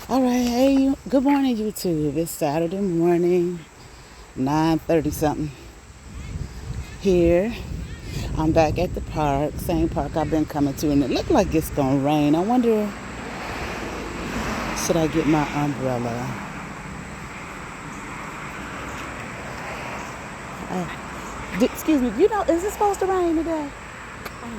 All right, hey, good morning, YouTube. It's Saturday morning, 9:30 something here. I'm back at the park, same park I've been coming to, and it looked like it's gonna rain. I wonder, should I get my umbrella? Excuse me, is it supposed to rain today?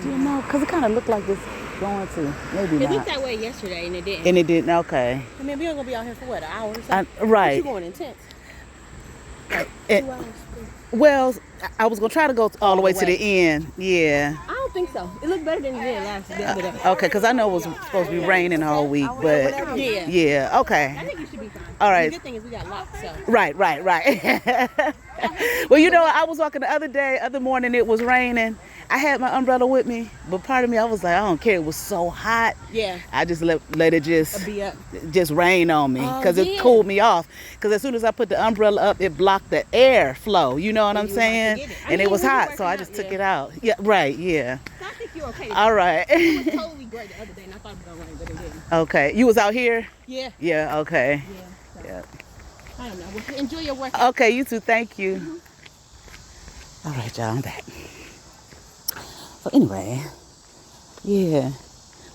Do you know? Because it kind of looked like it's going to. Maybe It looked not. that way yesterday, and it didn't. And it didn't, okay. I mean, we ain't gonna be out here for what, an hour or so? But Right. you going intense? Like It, 2 hours? well, I was going to try to go all the way to the end. Yeah. I don't think so. It looked better than it did the other day. Okay, because I know it was supposed to be raining all week, but Yeah. yeah, I okay. think you should be fine. All The right. good thing is we got locked, so. Right. Well, I was walking the other morning, it was raining. I had my umbrella with me, but part of me, I was like, I don't care. It was so hot. Yeah. I just let it Be up. just rain on me Oh, because it yeah. cooled me off. Because as soon as I put the umbrella up, it blocked the air flow. You know what I'm you wanted to saying? get it. I And mean, it was we were hot, so working I out, just took yeah. it out. Yeah, right, yeah. So I think you're okay. All right. It was totally great the other day, and I thought it was gonna rain, but it didn't. Okay. You was out here? Yeah. Yeah, okay. Yeah. So, Yeah. I don't know. Well, enjoy your workout. Okay, you too. Thank you. All right, y'all, I'm back. So anyway, yeah.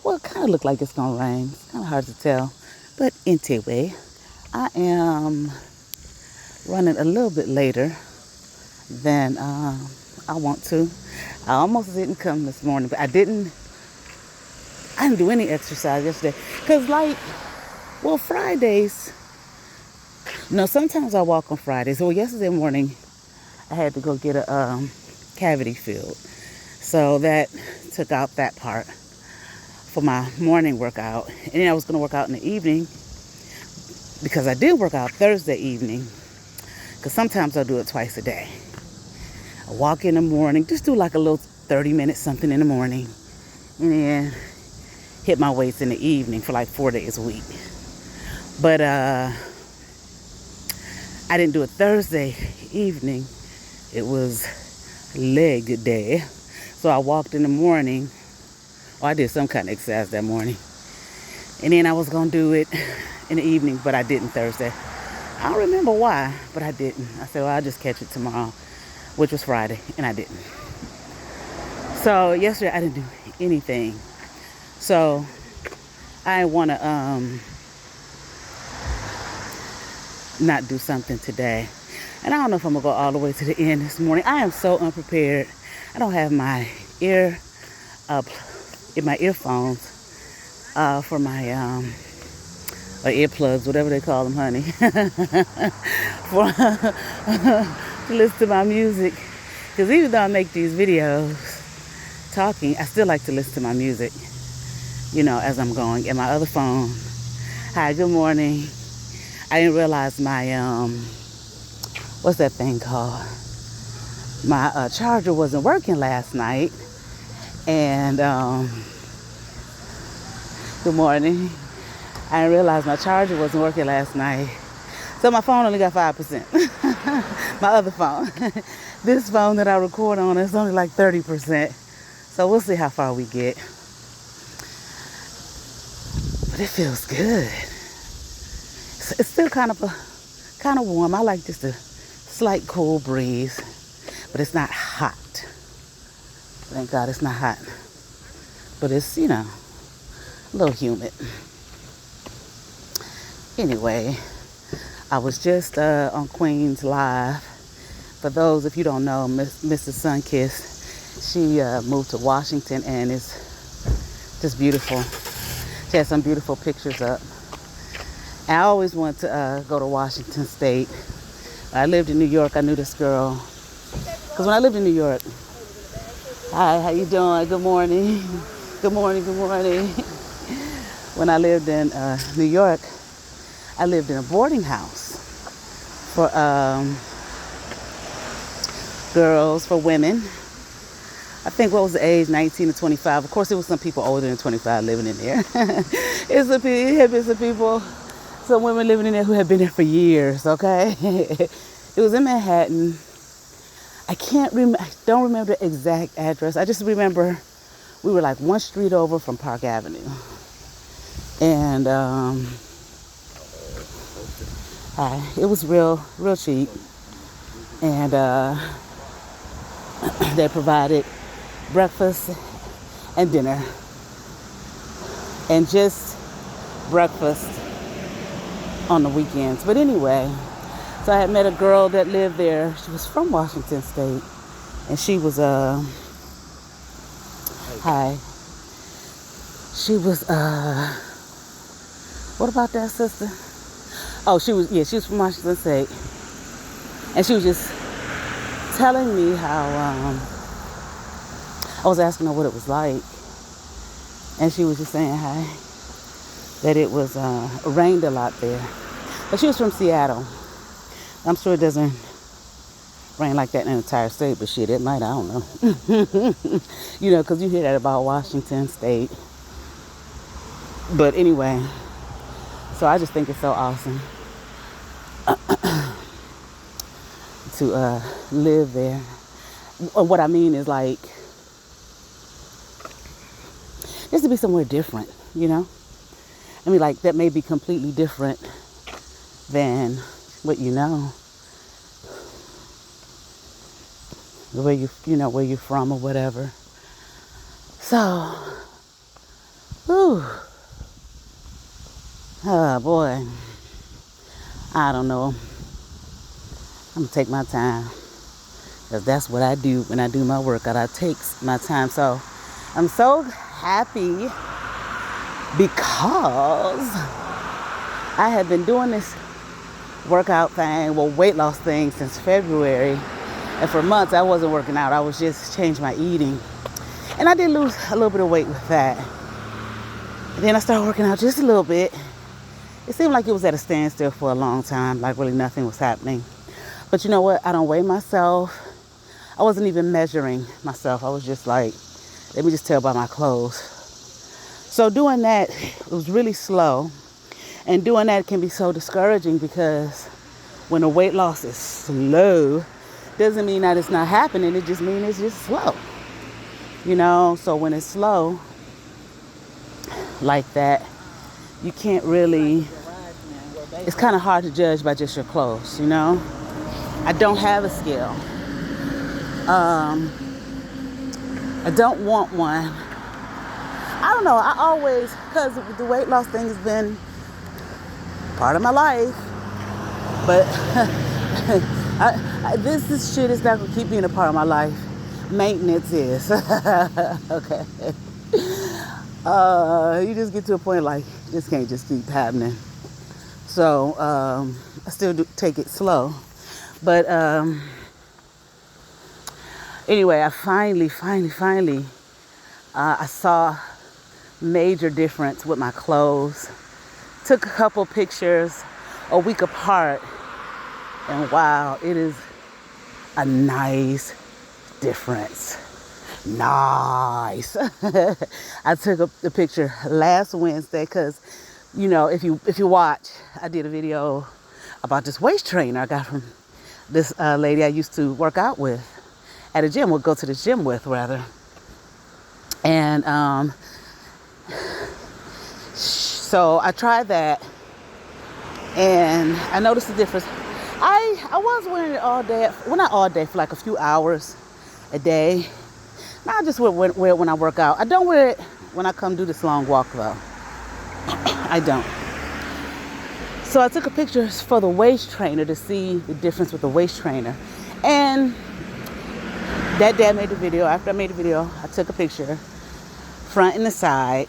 Well, it kind of looked like it's going to rain. It's kind of hard to tell. But anyway, I am running a little bit later than I want to. I almost didn't come this morning, but I didn't do any exercise yesterday. Because Fridays, sometimes I walk on Fridays. Well, yesterday morning, I had to go get a cavity filled. So that took out that part for my morning workout. And then I was going to work out in the evening because I did work out Thursday evening. Because sometimes I'll do it twice a day. I walk in the morning, just do like a little 30 minutes something in the morning. And then hit my weights in the evening for like 4 days a week. But I didn't do it Thursday evening. It was leg day. So I walked in the morning. I did some kind of exercise that morning. And then I was going to do it in the evening, but I didn't Thursday. I don't remember why, but I didn't. I said, well, I'll just catch it tomorrow, which was Friday, and I didn't. So yesterday I didn't do anything. So I want to not do something today. And I don't know if I'm going to go all the way to the end this morning. I am so unprepared. I don't have my earphones for my or earplugs, whatever they call them, honey, for to listen to my music. Because even though I make these videos talking, I still like to listen to my music, as I'm going. And my other phone. Hi, good morning. I didn't realize my what's that thing called? My charger wasn't working last night. And good morning. I didn't realize my charger wasn't working last night. So my phone only got 5%. My other phone. This phone that I record on is only like 30%. So we'll see how far we get. But it feels good. It's still kind of warm. I like just a slight cool breeze. But it's not hot. Thank God it's not hot. But it's, a little humid. Anyway, I was just on Queens Live. For those, if you don't know, Mrs. Sunkissed, she moved to Washington and it's just beautiful. She has some beautiful pictures up. I always wanted to go to Washington State. I lived in New York. I knew this girl. Because when I lived in New York, hi, how you doing? Good morning. Good morning, good morning. When I lived in New York, I lived in a boarding house for girls, for women. I think what was the age, 19 to 25. Of course, there was some people older than 25 living in there. It had been some people, some women living in there who had been there for years, okay? It was in Manhattan. I don't remember the exact address. I just remember we were like one street over from Park Avenue. And It was real cheap. And they provided breakfast and dinner. And just breakfast on the weekends. But anyway, so I had met a girl that lived there. She was from Washington State. And she was, she was, what about that, sister? Oh, she was from Washington State. And she was just telling me how, I was asking her what it was like. And she was just saying that it was, rained a lot there. But she was from Seattle. I'm sure it doesn't rain like that in the entire state, but shit, it might, I don't know. You know, because you hear that about Washington State. But anyway, so I just think it's so awesome to live there. What I mean is like, just to be somewhere different, you know? I mean, like, that may be completely different than what you know. Where where you're from or whatever. So, whew. Oh boy. I don't know. I'm gonna take my time. Because that's what I do when I do my workout. I take my time. So, I'm so happy because I have been doing this workout thing, weight loss thing since February. And for months, I wasn't working out. I was just changing my eating. And I did lose a little bit of weight with that. And then I started working out just a little bit. It seemed like it was at a standstill for a long time, like really nothing was happening. But you know what? I don't weigh myself. I wasn't even measuring myself. I was just like, let me just tell by my clothes. So doing that, it was really slow. And doing that can be so discouraging because when the weight loss is slow, doesn't mean that it's not happening. It just means it's just slow. You know, so when it's slow like that, you can't really, it's kind of hard to judge by just your clothes, you know? I don't have a scale. I don't want one. I don't know. I always, because the weight loss thing has been part of my life, but this shit is not going to keep being a part of my life. Maintenance is. Okay. You just get to a point like, this can't just keep happening. So, I still do take it slow. But, anyway, I finally, I saw major difference with my clothes. Took a couple pictures a week apart. And wow, it is a nice difference. Nice. I took the picture last Wednesday because, you know, if you watch, I did a video about this waist trainer I got from this lady I used to work out with at a gym. We'll go to the gym with, rather. And so I tried that, and I noticed the difference. I was wearing it all day. Well, not all day, for like a few hours a day. Now I just wear it when I work out. I don't wear it when I come do this long walk, though. I don't. So I took a picture for the waist trainer to see the difference with the waist trainer. And that day I made the video. After I made the video, I took a picture, front and the side.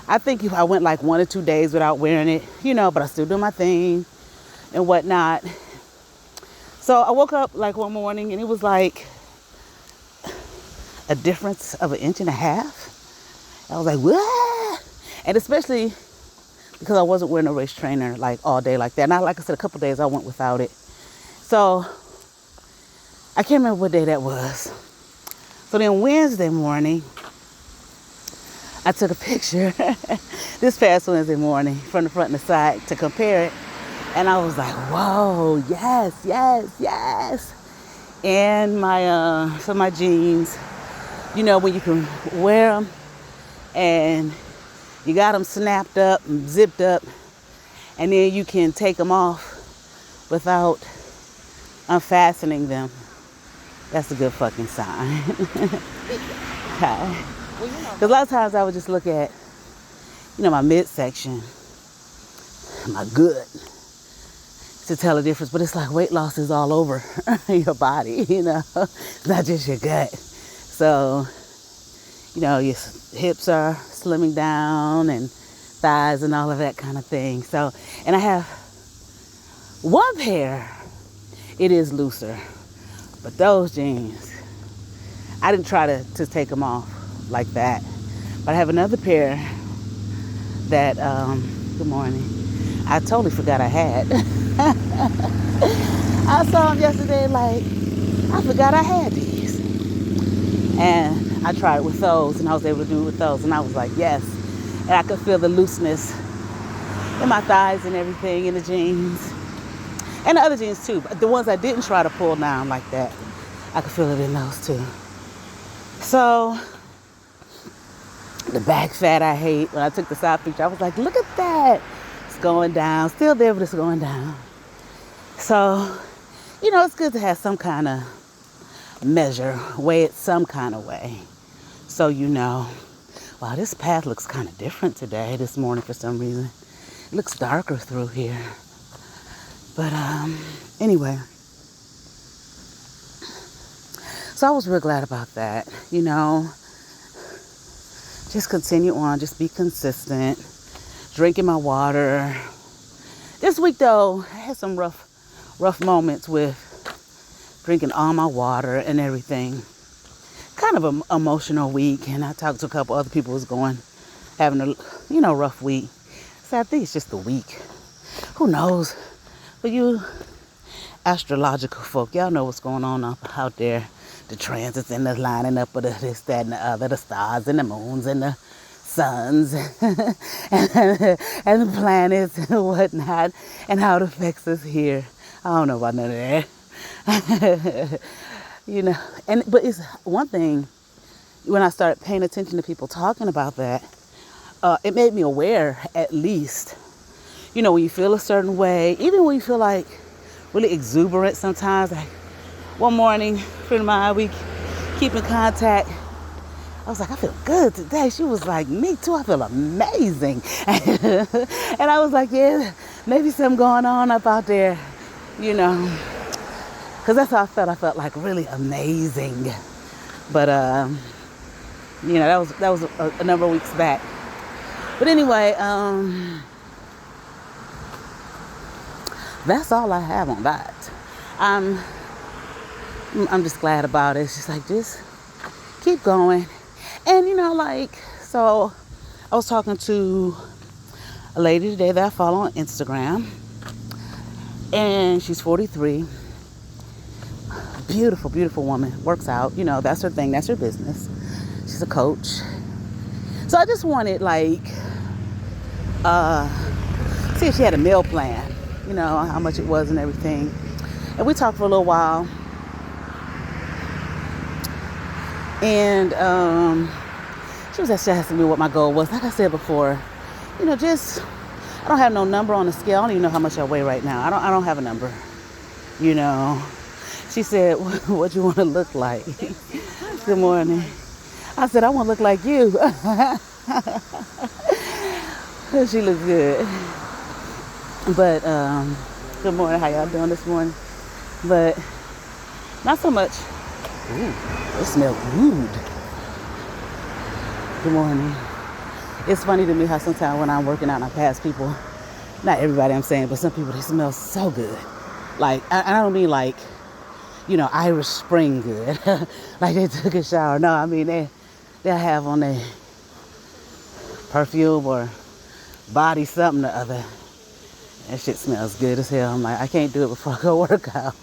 I think if I went like 1 or 2 days without wearing it, you know, but I still do my thing and whatnot. So I woke up like one morning and it was like a difference of 1.5 inches. I was like, what? And especially because I wasn't wearing a waist trainer like all day like that. Now, like I said, a couple days I went without it. So I can't remember what day that was. So then Wednesday morning, I took a picture this past Wednesday morning from the front and the side to compare it. And I was like, whoa, yes. And my jeans, you know, when you can wear them and you got them snapped up and zipped up, and then you can take them off without unfastening them, that's a good fucking sign. Okay. Because a lot of times I would just look at, my midsection, my gut, to tell the difference. But it's like weight loss is all over your body, It's not just your gut. So, your hips are slimming down and thighs and all of that kind of thing. So, and I have one pair, it is looser. But those jeans, I didn't try to take them off like that. But I have another pair that, good morning, I totally forgot I had. I saw them yesterday, like, I forgot I had these. And I tried it with those, and I was able to do it with those. And I was like, yes. And I could feel the looseness in my thighs and everything in the jeans. And the other jeans too. But the ones I didn't try to pull down like that, I could feel it in those too. So, the back fat I hate. When I took the side picture, I was like, look at that. It's going down. Still there, but it's going down. So, it's good to have some kind of measure, weigh it some kind of way. So wow, this path looks kind of different today, this morning for some reason. It looks darker through here. But anyway. So I was real glad about that, Just continue on, just be consistent. Drinking my water. This week though, I had some rough moments with drinking all my water and everything. Kind of an emotional week, and I talked to a couple other people who's having a, rough week. So I think it's just the week. Who knows? But you astrological folk, y'all know what's going on out there. The transits and the lining up of this, that, and the other, the stars and the moons and the suns and the planets and whatnot, and how it affects us here. I don't know about none of that. But it's one thing, when I started paying attention to people talking about that, it made me aware, at least, when you feel a certain way, even when you feel like really exuberant sometimes. Like one morning, a friend of mine, we keep in contact. I was like, I feel good today. She was like, me too, I feel amazing. And I was like, yeah, maybe something going on up out there, because that's how I felt. I felt like really amazing. But, that was a number of weeks back. But anyway, that's all I have on that. I'm just glad about it. It's just like, just keep going. And, so I was talking to a lady today that I follow on Instagram. And she's 43. Beautiful, beautiful woman. Works out. That's her thing. That's her business. She's a coach. So I just wanted, see if she had a meal plan. How much it was and everything. And we talked for a little while. And she was actually asking me what my goal was. Like I said before, I don't have no number on the scale. I don't even know how much I weigh right now. I don't have a number. She said, what do you want to look like? Good morning. I said, I want to look like you. She looks good. But good morning. How y'all doing this morning? But not so much. Ooh, it smells good. Good morning. It's funny to me how sometimes when I'm working out and I pass people, not everybody I'm saying, but some people, they smell so good. Like, I don't mean like, Irish Spring good. Like they took a shower. No, I mean, they'll have on their perfume or body something or other. That shit smells good as hell. I'm like, I can't do it before I go work out.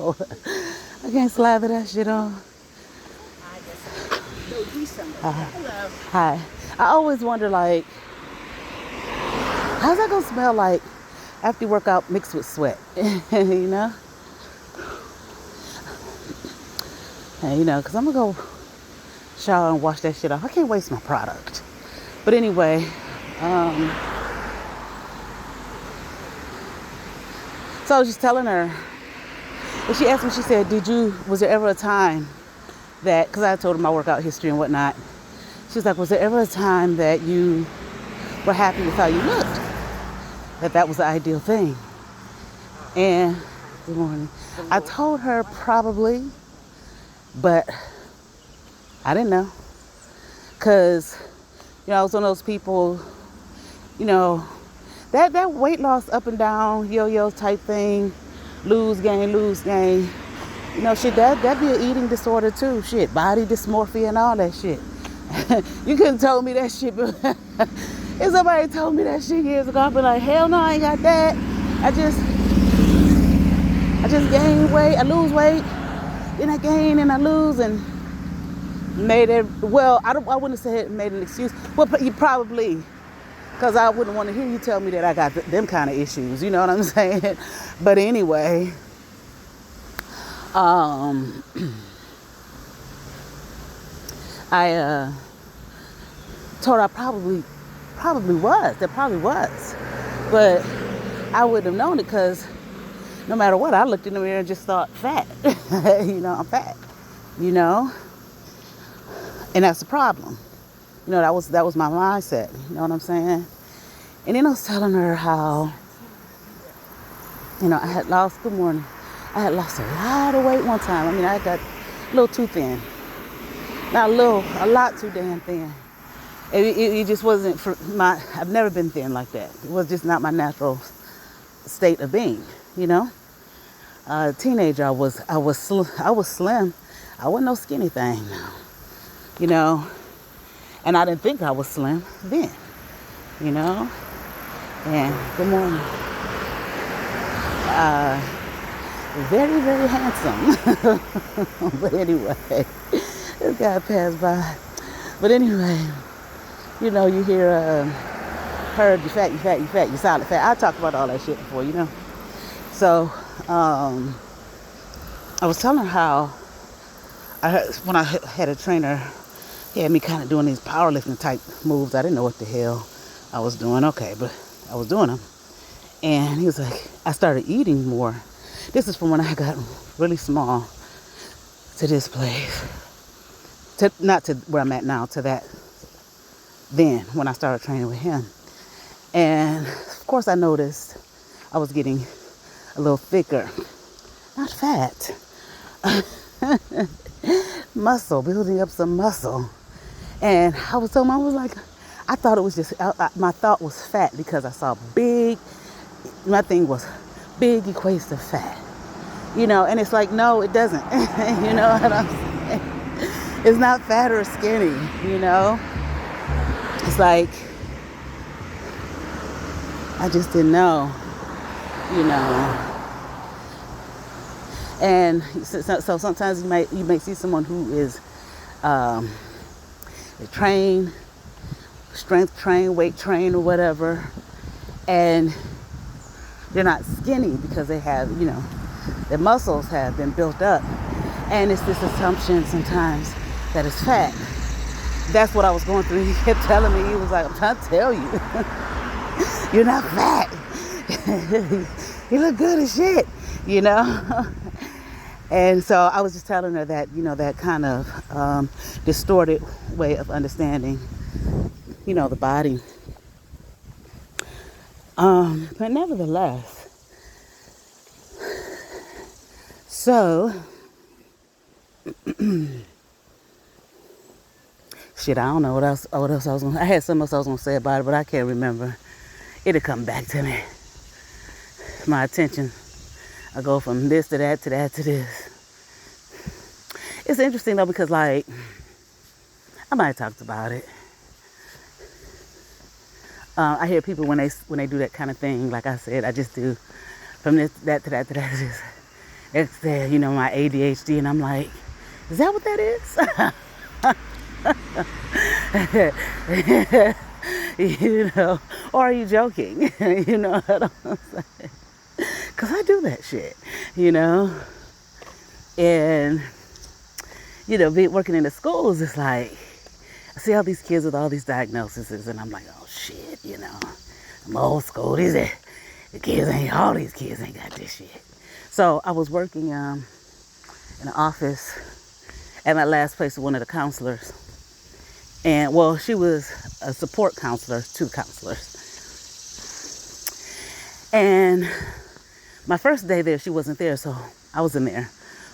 I can't slather that shit on. Hello. Hi. I always wonder, how's that gonna smell like after you work out mixed with sweat? And, because I'm gonna go shower and wash that shit off. I can't waste my product. But anyway, so I was just telling her, And she asked me, she said, was there ever a time that, because I told her my workout history and whatnot. She's like, was there ever a time that you were happy with how you looked? That was the ideal thing. And good morning. I told her probably, but I didn't know. Because, I was one of those people, that weight loss up and down, yo-yo type thing, lose, gain, shit, that be an eating disorder too. Shit, body dysmorphia and all that shit. You couldn't told me that shit, but if somebody told me that shit years ago, I'd be like, hell no, I ain't got that. I just gain weight, I lose weight, then I gain and I lose, and made it, well, I wouldn't say it made an excuse. Well, you probably, because I wouldn't want to hear you tell me that I got them kind of issues, you know what I'm saying? But anyway, I told her I probably was. There probably was. But I wouldn't have known it because no matter what, I looked in the mirror and just thought fat. I'm fat, And that's the problem. That was my mindset. You know what I'm saying? And then I was telling her how, I had lost, good morning, I had lost a lot of weight one time. I mean, I got a little too thin. Not a little, a lot too damn thin. It just wasn't for I've never been thin like that. It was just not my natural state of being, Teenager, I was slim. I wasn't no skinny thing now, and I didn't think I was slim then, and good morning. Very, very handsome. But anyway, this guy passed by. But anyway, you hear, heard, you fat, you solid fat. I talked about all that shit before, So, I was telling her how when I had a trainer, he had me kind of doing these powerlifting type moves. I didn't know what the hell I was doing. Okay, but I was doing them. And he was like, I started eating more. This is from when I got really small to this place. Not to where I'm at now, to that then, when I started training with him. And, of course, I noticed I was getting a little thicker. Not fat. Muscle, building up some muscle. And I was like, I thought it was just, my thought was fat because I saw big, my thing was big equates to fat. And it's like, no, it doesn't. You know what I'm saying? It's not fat or skinny, It's like, I just didn't know, And so sometimes you may see someone who is trained, strength trained, weight trained, or whatever, and they're not skinny because they have, their muscles have been built up, and it's this assumption sometimes that it's fat. That's what I was going through. He kept telling me, he was like, I'm trying to tell you, you're not fat. You look good as shit, And so I was just telling her that, that kind of distorted way of understanding, the body. But nevertheless, so, shit, I don't know what else I was I had something else I was going to say about it, but I can't remember. It'll come back to me. My attention. I go from this to that to that to this. It's interesting though because I might have talked about it. I hear people when they do that kind of thing, like I said, I just do from this that to that to that to this. It's there, my ADHD, and I'm like, is that what that is? Or are you joking? You know what I'm saying? Because I do that shit, And, working in the schools, it's like, I see all these kids with all these diagnoses, and I'm like, oh shit, I'm old school. The kids all these kids ain't got this shit. So I was working in an office at my last place with one of the counselors. And well, she was a support counselor to counselors. And my first day there, she wasn't there, so I was in there.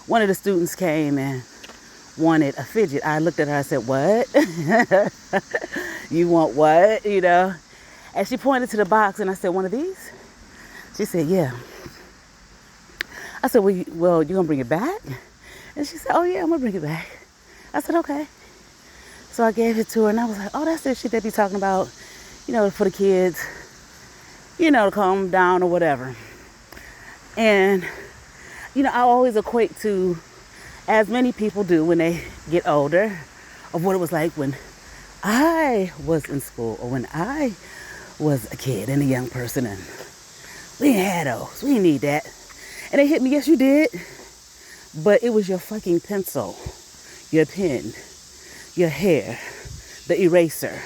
One of the students came and wanted a fidget. I looked at her, I said, what? You want what? You know? And she pointed to the box and I said, one of these? She said, yeah. I said, well, you gonna bring it back? And she said, oh yeah, I'm gonna bring it back. I said, okay. So I gave it to her and I was like, oh, that's the shit they be talking about, you know, for the kids, you know, to calm down or whatever. And, you know, I always equate to, as many people do when they get older, of what it was like when I was in school or when I was a kid and a young person, and we ain't had those. We didn't need that. And they hit me, yes, you did. But it was your fucking pencil, your pen, your hair, the eraser,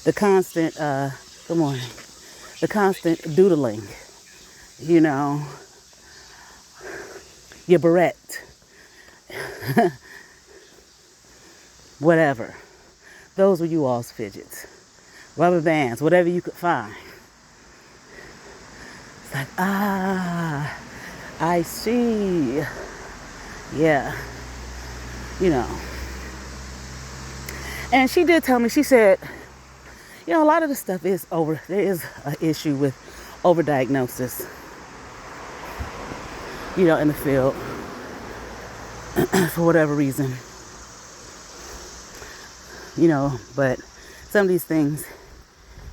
the constant, good morning, the constant doodling, you know, your barrette, whatever. Those were you all's fidgets. Rubber bands, whatever you could find. It's like, I see. Yeah. You know. And she did tell me, she said, you know, a lot of the stuff is there is an issue with overdiagnosis, you know, in the field, for whatever reason. You know, but some of these things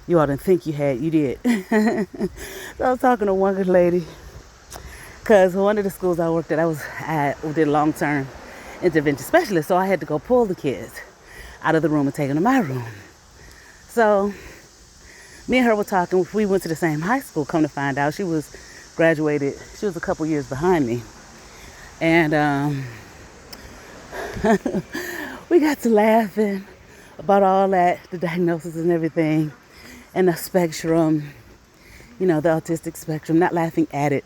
you all didn't think you had, you did. So I was talking to one good lady, because one of the schools I worked at, I did long-term intervention specialist, so I had to go pull the kids out of the room and take them to my room. So me and her were talking. We went to the same high school. Come to find out, she was graduated. She was a couple years behind me, and we got to laughing about all that, the diagnosis and everything, and the spectrum, you know, the autistic spectrum. Not laughing at it.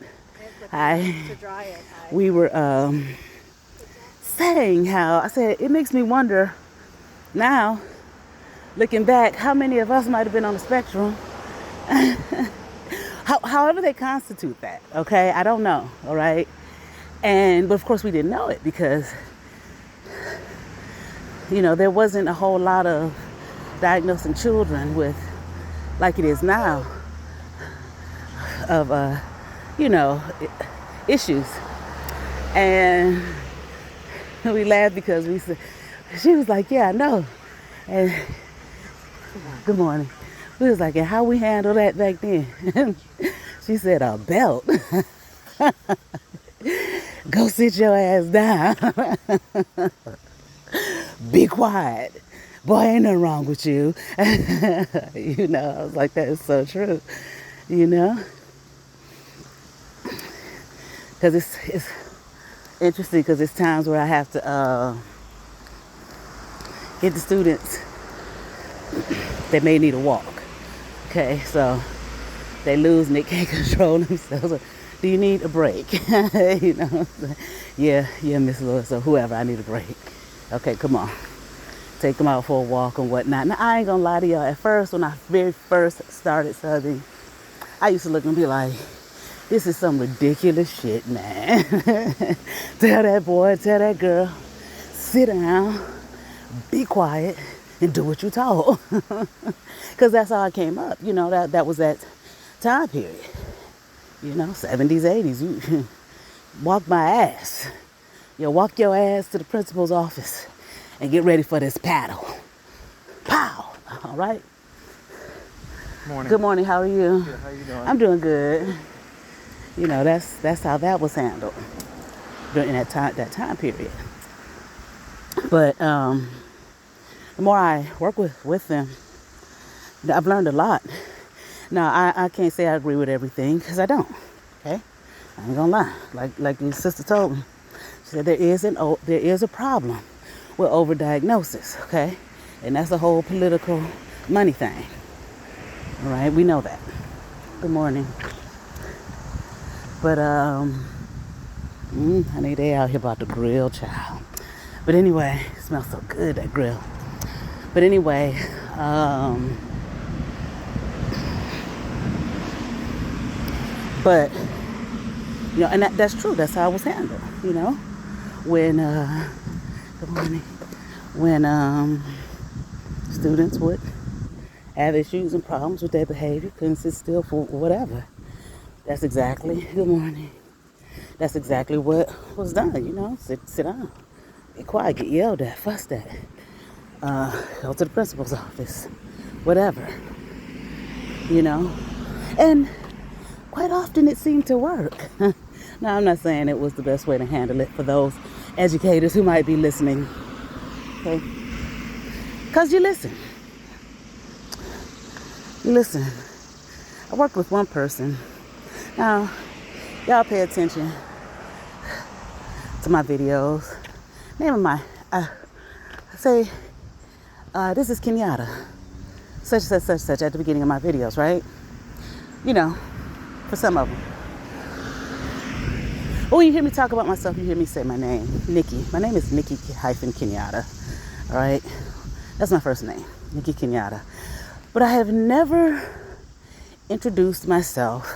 We were saying how, I said, it makes me wonder now, looking back, how many of us might have been on the spectrum. However they constitute that, okay? I don't know, all right? But of course we didn't know it because, you know, there wasn't a whole lot of diagnosing children with, like it is now, of, you know, issues. And we laughed because she was like, yeah, I know. And good morning. We was like, and how we handle that back then? She said, a belt. Go sit your ass down. Be quiet. Boy, ain't nothing wrong with you. You know, I was like, that is so true. You know? Because it's interesting, because it's times where I have to get the students that may need a walk. Okay, so they lose and they can't control themselves. Do you need a break? You know, yeah, Miss Lewis, or whoever, I need a break. Okay, come on. Take them out for a walk and whatnot. Now, I ain't gonna lie to y'all. At first, when I very first started subbing, I used to look and be like, this is some ridiculous shit, man. Tell that boy, tell that girl, sit down, be quiet, and do what you told. Because that's how I came up. You know, that was that time period. You know, 70s, 80s. You walk my ass. You walk your ass to the principal's office and get ready for this paddle. Pow! All right? Morning. Good morning. How are you? Good. How you doing? I'm doing good. You know, that's how that was handled during that time period. But the more I work with them, I've learned a lot. Now, I can't say I agree with everything, because I don't. Okay, I ain't gonna lie. Like your sister told me, she said there is a problem with overdiagnosis. Okay, and that's a whole political money thing. All right, we know that. Good morning. But honey, they out here about to grill, child. But anyway, it smells so good, that grill. But anyway, but you know, and that's true. That's how I was handled. You know, when good morning, when students would have issues and problems with their behavior, couldn't sit still for whatever. That's exactly, good morning. That's exactly what was done, you know. Sit down, be quiet, get yelled at, fussed at, go to the principal's office, whatever, you know. And quite often it seemed to work. Now, I'm not saying it was the best way to handle it for those educators who might be listening, okay? Because you listen. You listen. I worked with one person. Now, y'all pay attention to my videos. Name of my, say, this is Kenyatta. Such at the beginning of my videos, right? You know, for some of them. But when you hear me talk about myself, you hear me say my name, Nikki. My name is Nikki-Kenyatta, all right? That's my first name, Nikki Kenyatta. But I have never introduced myself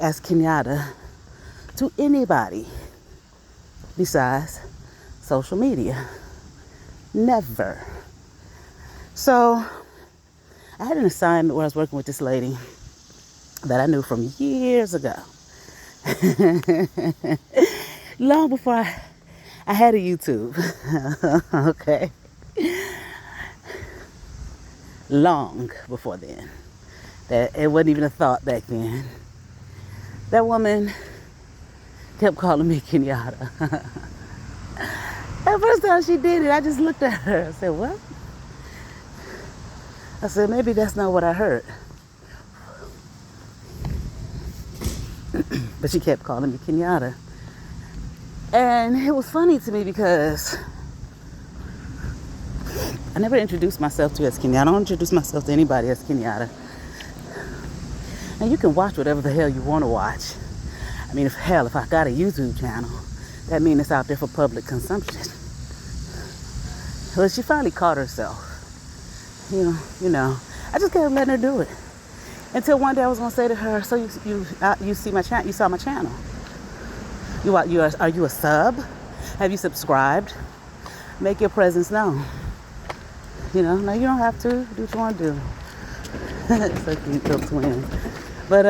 as Kenyatta to anybody besides social media. Never. So I had an assignment where I was working with this lady that I knew from years ago. Long before I had a YouTube. Okay. Long before then. That it wasn't even a thought back then. That woman kept calling me Kenyatta. The first time she did it, I just looked at her. I said, what? I said, maybe that's not what I heard. But she kept calling me Kenyatta. And it was funny to me because I never introduced myself to as Kenyatta. I don't introduce myself to anybody as Kenyatta. And you can watch whatever the hell you want to watch. I mean, if I got a YouTube channel, that means it's out there for public consumption. Well, she finally caught herself. You know, I just kept letting her do it. Until one day I was gonna say to her, "So you see my channel? You saw my channel? Are you a sub? Have you subscribed? Make your presence known. You know, now you don't have to do what you want to do." It's like these little twins. But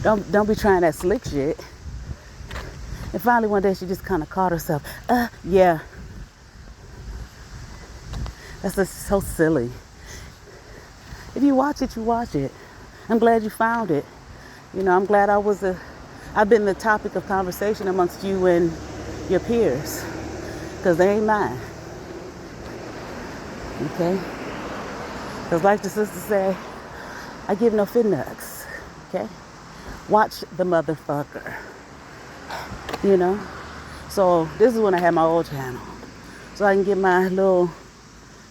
don't be trying that slick shit. And finally one day she just kind of caught herself. Yeah. That's just so silly. If you watch it, you watch it. I'm glad you found it. You know, I'm glad I've been the topic of conversation amongst you and your peers. Because they ain't mine. Okay? Because like the sister said, I give no fit nuts. Okay? Watch the motherfucker. You know? So this is when I had my old channel. So I can get my little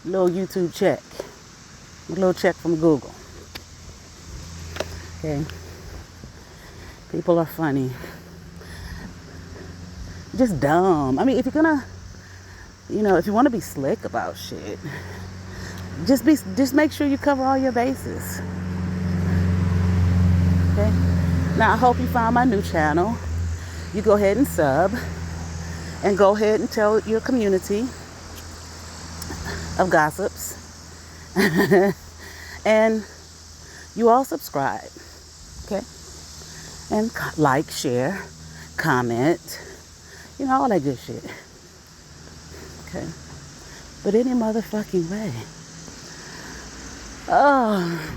YouTube check. A little check from Google. Okay? People are funny. Just dumb. I mean, if you're gonna, if you want to be slick about shit, just make sure you cover all your bases. Okay? Now, I hope you found my new channel. You go ahead and sub. And go ahead and tell your community of gossips. And you all subscribe. Okay? And like, share, comment. All that good shit. Okay? But any motherfucking way. Oh.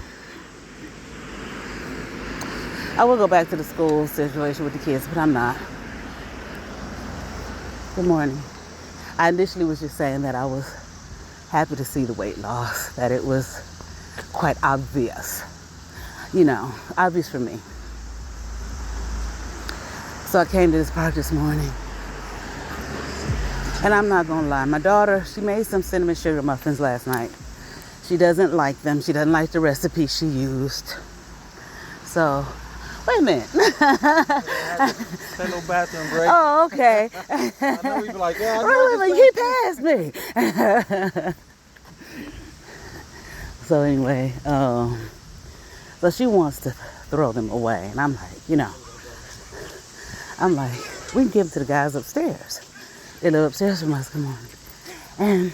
I will go back to the school situation with the kids, but I'm not. Good morning. I initially was just saying that I was happy to see the weight loss, that it was quite obvious. Obvious for me. So I came to this park this morning. And I'm not going to lie. My daughter, she made some cinnamon sugar muffins last night. She doesn't like them. She doesn't like the recipe she used. So Wait a minute. That little bathroom break. Oh, okay. I know you be like, yeah, I know Really? He passed me. So anyway, so she wants to throw them away. And I'm like, we can give them to the guys upstairs. They live upstairs from us, come on. And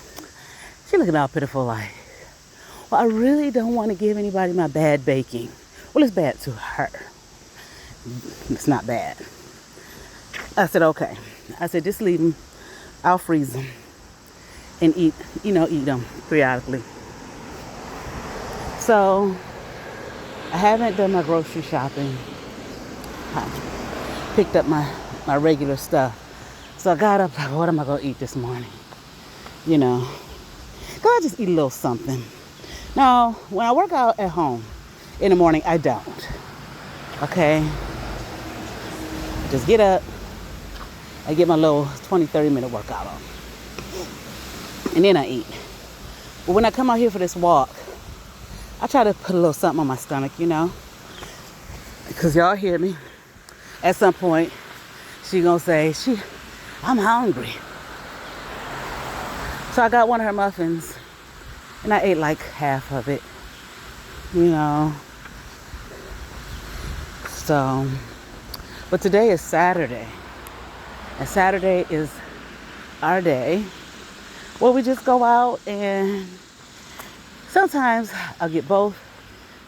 she looking all pitiful like, well, I really don't want to give anybody my bad baking. Well, it's bad to her. It's not bad. I said, okay. I said, just leave them. I'll freeze them and eat them periodically. So I haven't done my grocery shopping. I picked up my regular stuff. So I got up, like, what am I going to eat this morning? Because I just eat a little something. Now, when I work out at home in the morning, I don't. Okay? Just get up. I get my little 20, 30 minute workout on. And then I eat. But when I come out here for this walk, I try to put a little something on my stomach, because y'all hear me. At some point, she gonna say, I'm hungry. So I got one of her muffins, and I ate like half of it, So, but today is Saturday. And Saturday is our day where we just go out, and sometimes I'll get both.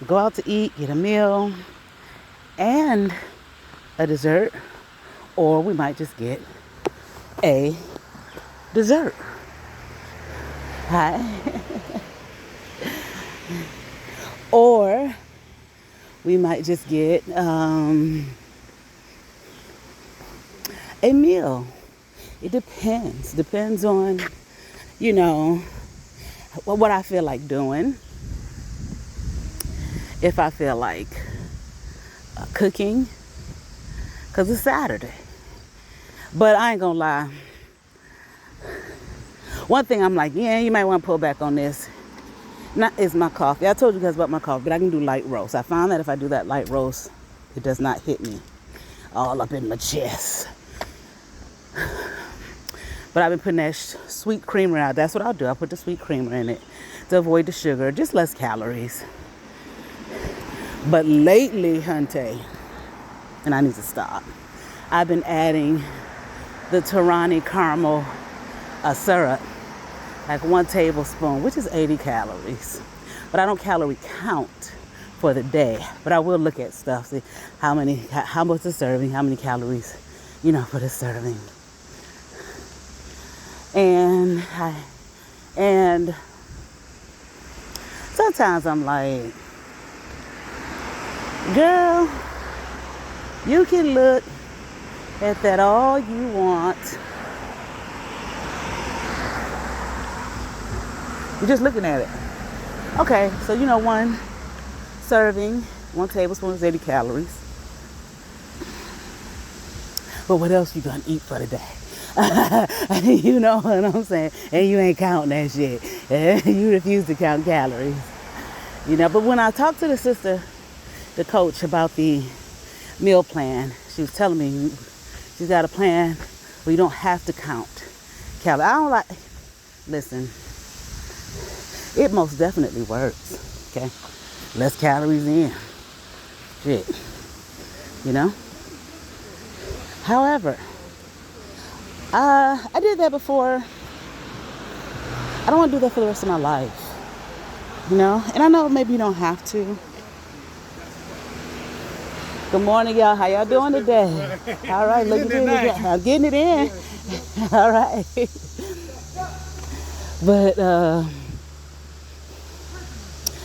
Go out to eat, get a meal and a dessert, or we might just get a dessert. Hi. Or we might just get a meal. It depends. Depends on, what I feel like doing. If I feel like cooking, because it's Saturday. But I ain't gonna lie. One thing I'm like, yeah, you might want to pull back on this. Is my coffee. I told you guys about my coffee, but I can do light roast. I found that if I do that light roast, it does not hit me all up in my chest. But I've been putting that sweet creamer out. That's what I'll do. I'll put the sweet creamer in it to avoid the sugar, just less calories. But lately, Hunte, and I need to stop, I've been adding the Torani caramel syrup, like 1 tablespoon, which is 80 calories. But I don't calorie count for the day. But I will look at stuff, see how much is serving, how many calories, for the serving. And sometimes I'm like, girl, you can look at that all you want. You're just looking at it. Okay, so 1 serving, 1 tablespoon is 80 calories. But what else you gonna eat for the day? You know what I'm saying? And you ain't counting that shit. You refuse to count calories. But when I talked to the sister, the coach, about the meal plan, she was telling me she's got a plan where you don't have to count calories. I don't like, listen, it most definitely works, okay? Less calories in, shit, However, I did that before. I don't want to do that for the rest of my life, And I know maybe you don't have to. Good morning, y'all. How y'all doing today? All right, look at it. I'm getting it in. All right. But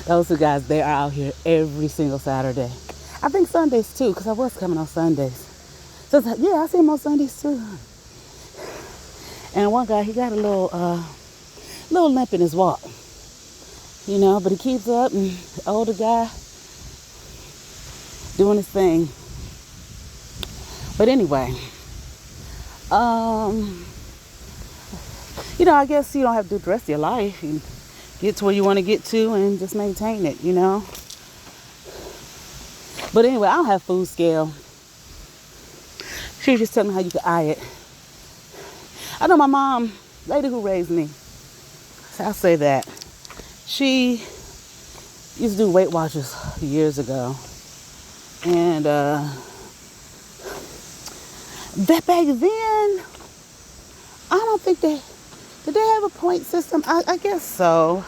those 2 guys, they are out here every single Saturday. I think Sundays too, because I was coming on Sundays. So yeah, I see him on Sundays too. And one guy, he got a little limp in his walk, but he keeps up, and the older guy doing his thing. But anyway, I guess you don't have to do the rest of your life. You get to where you want to get to and just maintain it, But anyway, I don't have food scale. She was just telling me how you could eye it. I know my mom, lady who raised me, so I'll say that. She used to do Weight Watchers years ago. And that back then, I don't think did they have a point system? I guess so.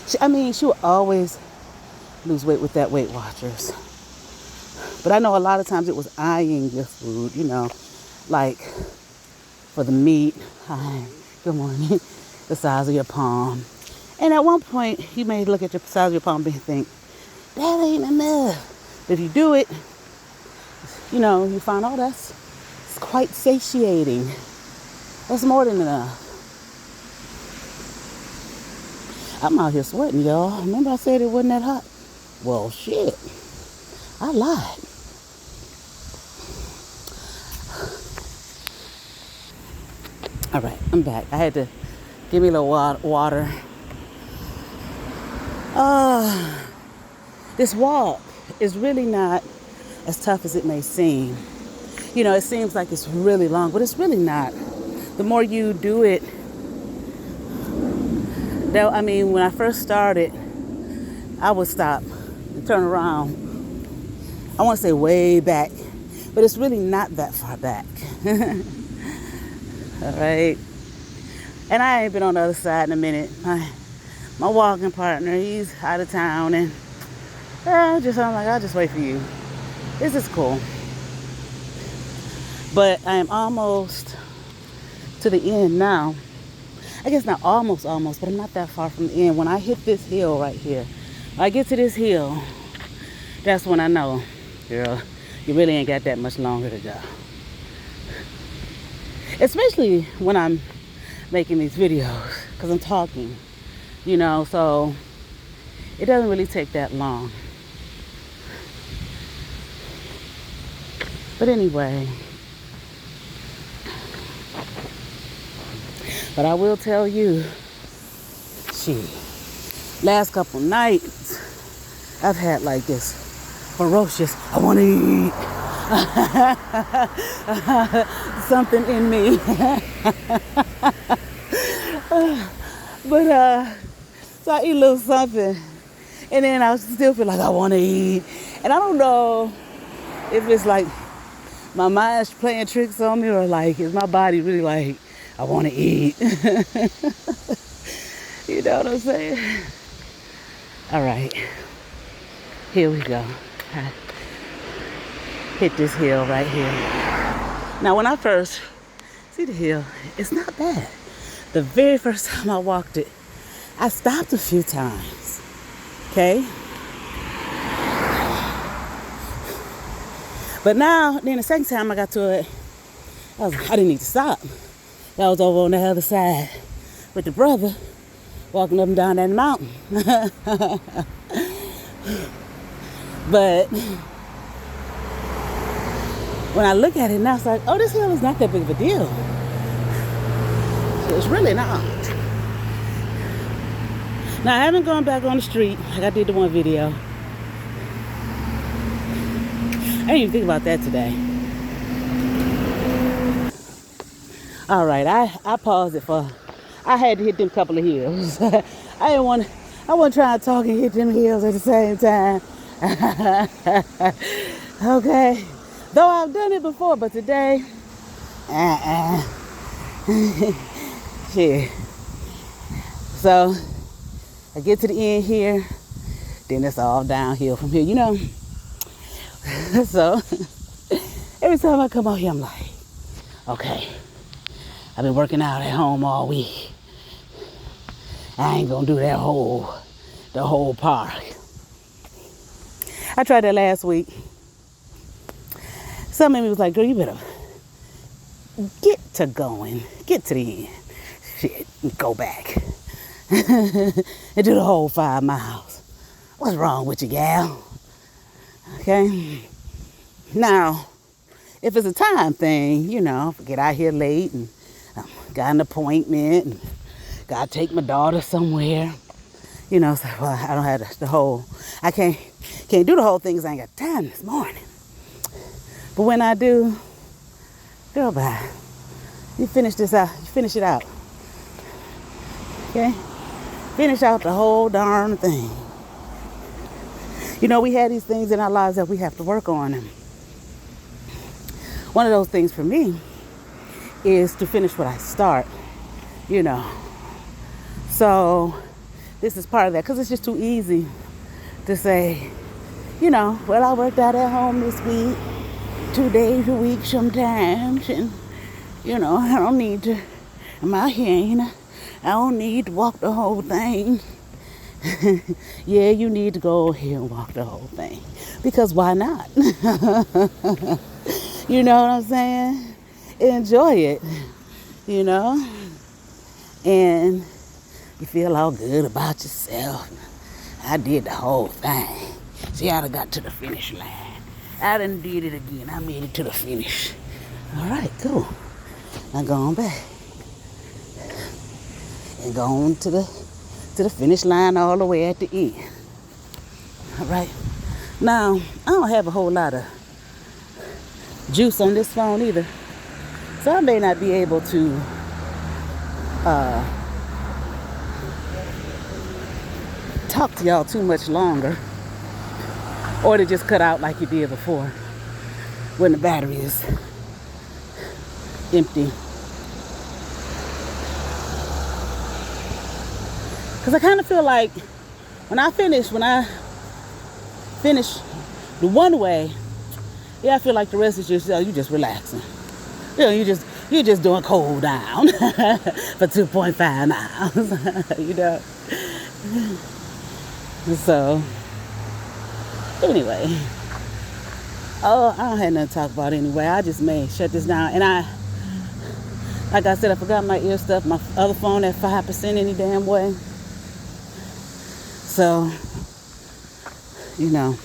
She would always lose weight with that Weight Watchers. But I know a lot of times it was eyeing your food, like for the meat. Hi, good morning. The size of your palm. And at one point, you may look at the size of your palm and think, that ain't enough. But if you do it, you find, it's quite satiating. That's more than enough. I'm out here sweating, y'all. Remember I said it wasn't that hot? Well, shit. I lied. All right, I'm back. I had to give me a little water. This walk is really not as tough as it may seem. It seems like it's really long, but it's really not. The more you do it, when I first started, I would stop and turn around. I want to say way back, but it's really not that far back. All right. And I ain't been on the other side in a minute. My walking partner, he's out of town, and I'm like, I'll just wait for you. This is cool. But I am almost to the end now. I guess not almost, but I'm not that far from the end. When I hit this hill right here, when I get to this hill, that's when I know, girl, you really ain't got that much longer to go. Especially when I'm making these videos, because I'm talking, so it doesn't really take that long. But anyway, but I will tell you, last couple nights, I've had like this ferocious, I want to eat. Something in me. So I eat a little something, and then I still feel like I want to eat. And I don't know if it's like my mind's playing tricks on me, or like, is my body really like, I want to eat. You know what I'm saying? All right, here we go. I hit this hill right here. Now, when I first see the hill, it's not bad. The very first time I walked it, I stopped a few times. Okay? But now, then the second time I got to it, I didn't need to stop. I was over on the other side with the brother walking up and down that mountain. But when I look at it now, it's like, oh, this hill is not that big of a deal. So it's really not. Now, I haven't gone back on the street like I did the one video. I didn't even think about that today. All right, I paused it I had to hit them couple of hills. I wasn't trying to talk and hit them hills at the same time. Okay. Though I've done it before, but today, shit. So, I get to the end here, then it's all downhill from here, So, every time I come out here, I'm like, okay, I've been working out at home all week. I ain't gonna do the whole park. I tried that last week. Some of me was like, girl, you better get to going. Get to the end. Shit, go back. And do the whole 5 miles. What's wrong with you, gal? Okay? Now, if it's a time thing, get out here late and got an appointment and gotta take my daughter somewhere. So, well, I don't have I Can't do the whole thing because I ain't got time this morning. But when I do, girl, bye. You finish this out. You finish it out. Okay? Finish out the whole darn thing. You know, we have these things in our lives that we have to work on. And one of those things for me is to finish what I start, you know. So this is part of that, because it's just too easy to say, you know, well, I worked out at home this week, 2 days a week sometimes, and, you know, I don't need to, I'm out here, you know, I don't need to walk the whole thing. Yeah, you need to go here and walk the whole thing, because why not? You know what I'm saying? Enjoy it, you know, and you feel all good about yourself. I did the whole thing. See, I done got to the finish line. I done did it again. I made it to the finish. All right, cool. Now go on back and go on to the finish line all the way at the end. All right. Now, I don't have a whole lot of juice on this phone either, so I may not be able to talk to y'all too much longer, or to just cut out like you did before when the battery is empty. Because I kind of feel like when I finish the one way, yeah, I feel like the rest is just, you just relaxing. You know, you're just doing cold down for 2.5 miles, you know. So, anyway, I don't have nothing to talk about anyway. I just may shut this down. And like I said, I forgot my ear stuff, my other phone at 5% any damn way. So, you know,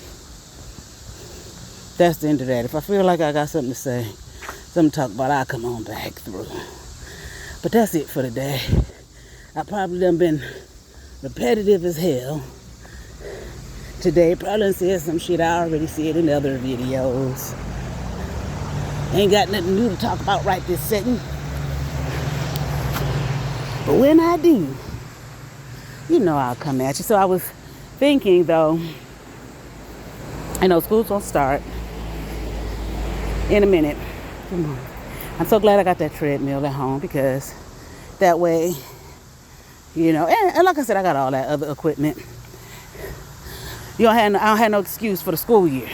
that's the end of that. If I feel like I got something to say, something to talk about, I'll come on back through. But that's it for today. I probably done been repetitive as hell today. Probably done said some shit I already said in other videos. Ain't got nothing new to talk about right this second. But when I do, you know I'll come at you. So I was thinking, though, I know school's gonna start in a minute. I'm so glad I got that treadmill at home, because that way, you know, and like I said, I got all that other equipment. I don't have no excuse for the school year.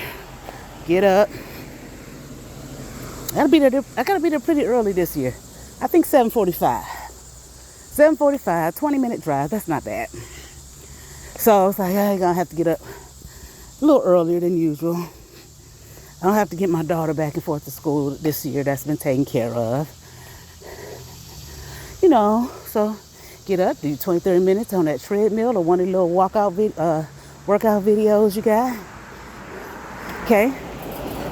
Get up. I gotta be there pretty early this year. I think 7:45. 7:45, 20-minute drive. That's not bad. So I was like, I ain't gonna have to get up a little earlier than usual. I don't have to get my daughter back and forth to school this year. That's been taken care of. You know, so get up, do 20, 30 minutes on that treadmill or one of the little workout videos you got. Okay?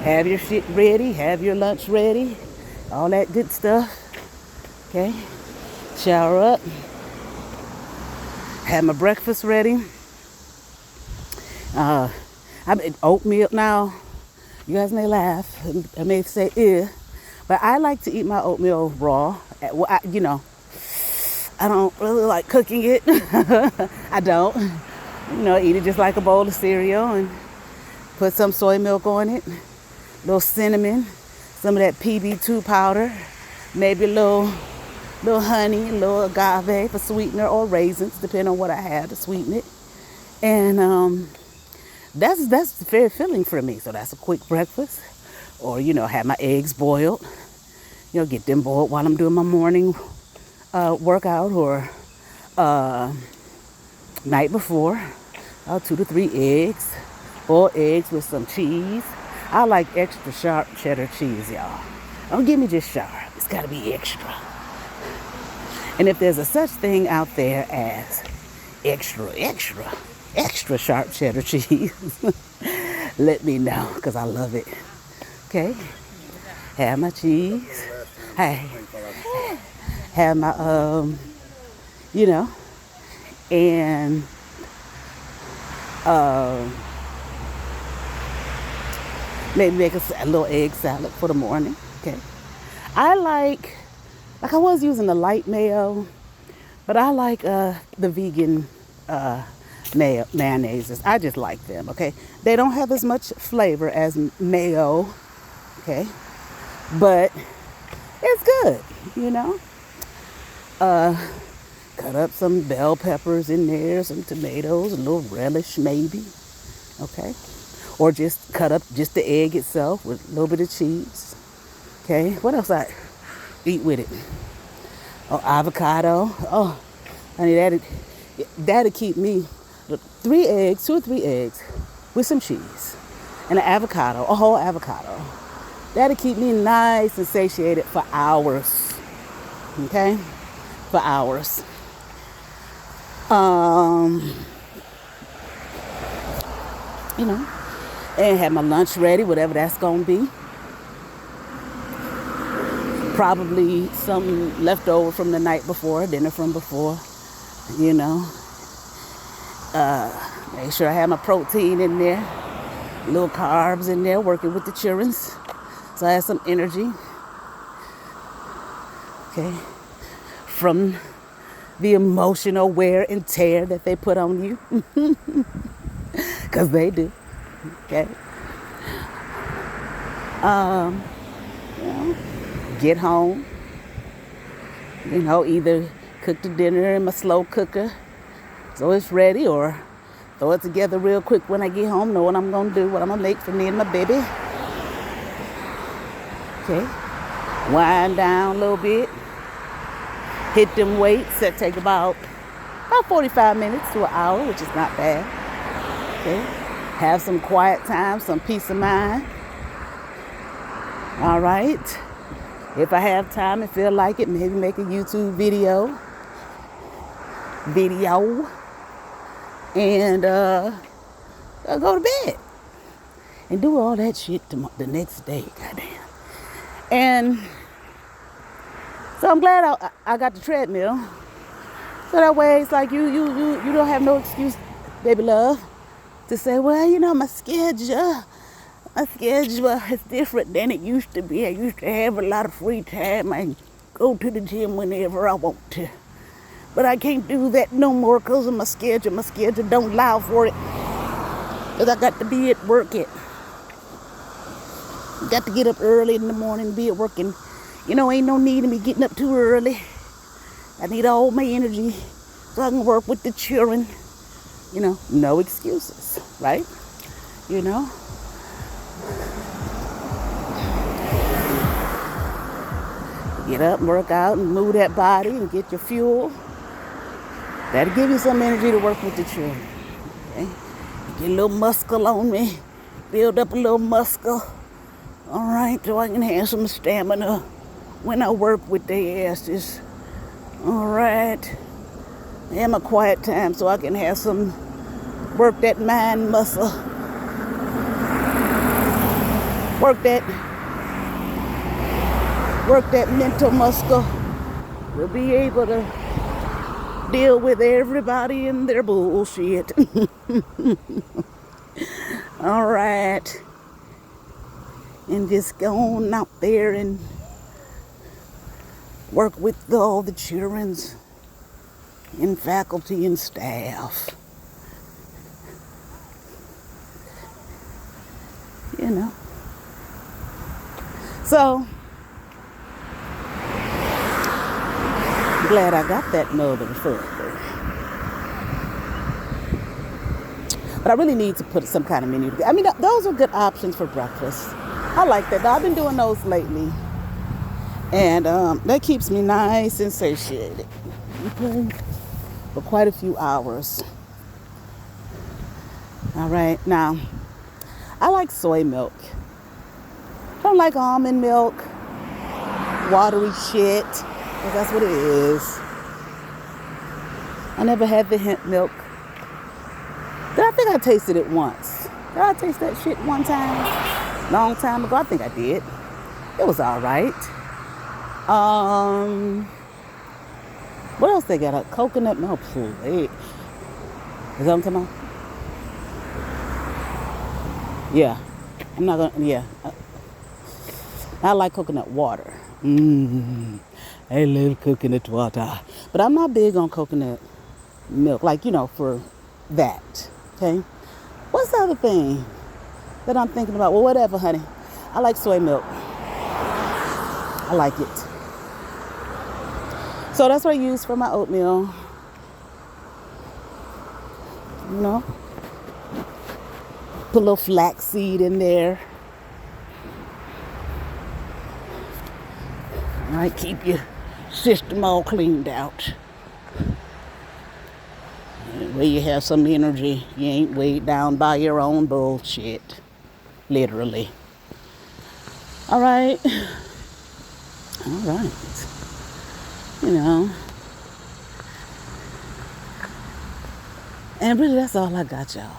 Have your shit ready. Have your lunch ready. All that good stuff. Okay? Shower up. Have my breakfast ready. I'm oatmeal now. You guys may laugh. I may say, ew. But I like to eat my oatmeal raw. You know, I don't really like cooking it. I don't. You know, eat it just like a bowl of cereal and put some soy milk on it. A little cinnamon. Some of that PB2 powder. Maybe a little honey, a little agave for sweetener, or raisins, depending on what I have to sweeten it. And that's very filling for me. So that's a quick breakfast. Or, you know, have my eggs boiled. You know, get them boiled while I'm doing my morning workout, or night before. 2 to 3 eggs. Boiled eggs with some cheese. I like extra sharp cheddar cheese, y'all. Don't give me just sharp. It's got to be extra. And if there's a such thing out there as extra sharp cheddar cheese, let me know, because I love it. Okay? Have my cheese. Hey. Have my, you know, and Maybe make a little egg salad for the morning. Okay. I like I was using the light mayo, but I like the vegan mayonnaises. I just like them. Okay. They don't have as much flavor as mayo. Okay. But it's good, you know. Cut up some bell peppers in there, some tomatoes, a little relish maybe, okay? Or just cut up just the egg itself with a little bit of cheese, okay? What else I eat with it? Oh, avocado. Oh, honey, that'd keep me 3 eggs, 2 or 3 eggs with some cheese and an avocado, a whole avocado. That'll keep me nice and satiated for hours, okay? For hours. You know, and have my lunch ready, whatever that's gonna be. Probably something left over from the night before, dinner from before, you know. Make sure I have my protein in there, little carbs in there, working with the children, so I have some energy. Okay, from the emotional wear and tear that they put on you. Because they do. Okay. You know, get home. You know, either cook the dinner in my slow cooker so it's ready, or throw it together real quick when I get home, know what I'm going to do, what I'm going to make for me and my baby. Okay. Wind down a little bit. Hit them weights that take about 45 minutes to an hour, which is not bad. Okay. Have some quiet time, some peace of mind. All right. If I have time and feel like it, maybe make a YouTube video. And go to bed. And do all that shit the next day, goddamn. And so I'm glad I got the treadmill. So that way it's like you don't have no excuse, baby love, to say, well, you know, my schedule is different than it used to be. I used to have a lot of free time. I go to the gym whenever I want to. But I can't do that no more because of my schedule. My schedule don't allow for it. Because I got to be at work got to get up early in the morning and be at work. And, you know, ain't no need in me getting up too early. I need all my energy so I can work with the children. You know, no excuses, right? You know? Get up and work out and move that body and get your fuel. That'll give you some energy to work with the children. Okay? Get a little muscle on me. Build up a little muscle. All right, so I can have some stamina when I work with their asses. All right. Have my quiet time so I can have some work that mind muscle. Work that mental muscle. We'll be able to deal with everybody and their bullshit. All right. And just go on out there and work with all the children's and faculty and staff. You know. So, I'm glad I got that motherfucker. But I really need to put some kind of menu together. I mean, those are good options for breakfast. I like that. I've been doing those lately. And that keeps me nice and satiated. Okay. For quite a few hours. All right. Now, I like soy milk. I don't like almond milk. Watery shit. Because that's what it is. I never had the hemp milk. I think I tasted it once. Did I taste that shit one time? Long time ago. I think I did. It was all right. What else they got? A coconut milk. Wait. Is that what I'm talking about? Yeah. I'm not gonna, yeah. I like coconut water. I love coconut water. But I'm not big on coconut milk, like, for that. Okay? What's the other thing that I'm thinking about? Well, whatever, honey. I like soy milk. I like it. So that's what I use for my oatmeal. Put a little flax seed in there. All right, keep your system all cleaned out. That way you have some energy. You ain't weighed down by your own bullshit. Literally. All right. And really, that's all I got, y'all.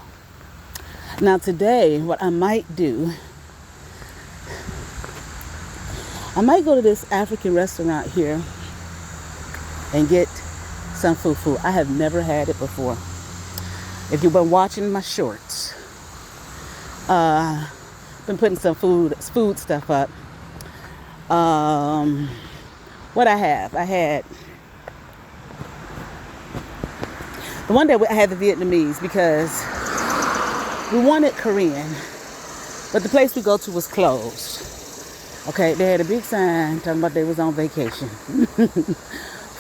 Now, today, what I might do, I might go to this African restaurant here and get some fufu. I have never had it before. If you've been watching my shorts, been putting some food stuff up. What I had the one day I had the Vietnamese because we wanted Korean, but the place we go to was closed. Okay, they had a big sign talking about they was on vacation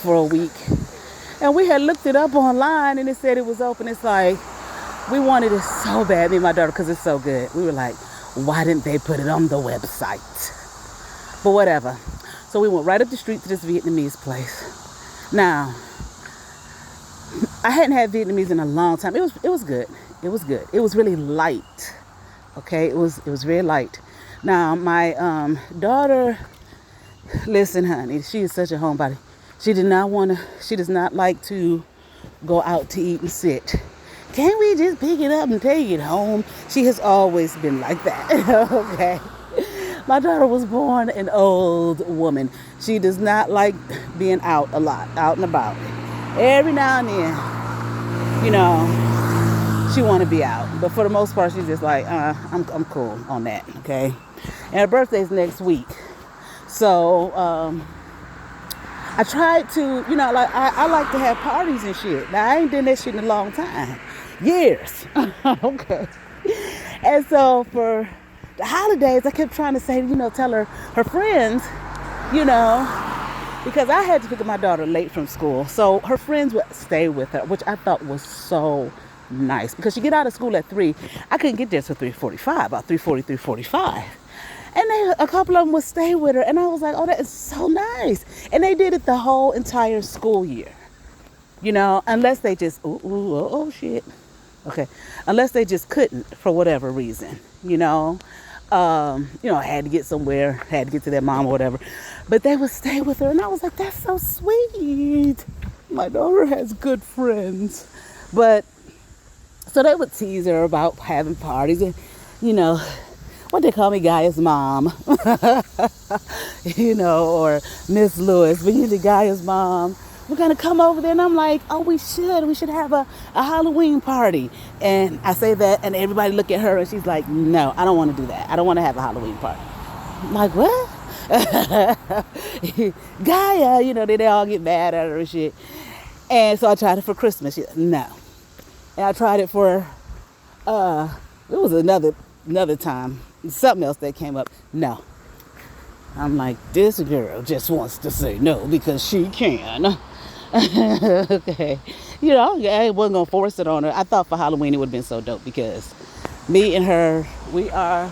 for a week. And we had looked it up online and it said it was open. It's like, we wanted it so bad, me and my daughter, because it's so good. We were like, why didn't they put it on the website? But whatever. So we went right up the street to this Vietnamese place. Now, I hadn't had Vietnamese in a long time. It was good. It was good. It was really light. Okay, it was very light. Now, my daughter, listen, honey, she is such a homebody. She does not like to go out to eat and sit. Can't we just pick it up and take it home? She has always been like that. Okay. My daughter was born an old woman. She does not like being out a lot, out and about. Every now and then, she want to be out. But for the most part, she's just like, I'm cool on that, okay? And her birthday's next week. So, I tried to, I like to have parties and shit. Now, I ain't done that shit in a long time. Years. Okay. And so, for the holidays, I kept trying to say, tell her friends, because I had to pick up my daughter late from school. So her friends would stay with her, which I thought was so nice. Because she get out of school at 3. I couldn't get there till 3:45, about 3:40, 3:45. And a couple of them would stay with her. And I was like, oh, that is so nice. And they did it the whole entire school year. Unless they just, oh, shit. Okay. Unless they just couldn't for whatever reason, I had to get somewhere, had to get to their mom or whatever. But they would stay with her. And I was like, that's so sweet. My daughter has good friends. But, so they would tease her about having parties. And, what they call me, Gaia's mom. Or Miss Lewis. But usually Gaia's mom. We're going to come over there. And I'm like, oh, we should have a Halloween party. And I say that and everybody look at her and she's like, no, I don't want to do that. I don't want to have a Halloween party. I'm like, what? Gaia, they all get mad at her and shit. And so I tried it for Christmas. She's like, no. And I tried it for, it was another time. Something else that came up. No. I'm like, this girl just wants to say no because she can. Okay. I wasn't going to force it on her. I thought for Halloween it would have been so dope because me and her, we are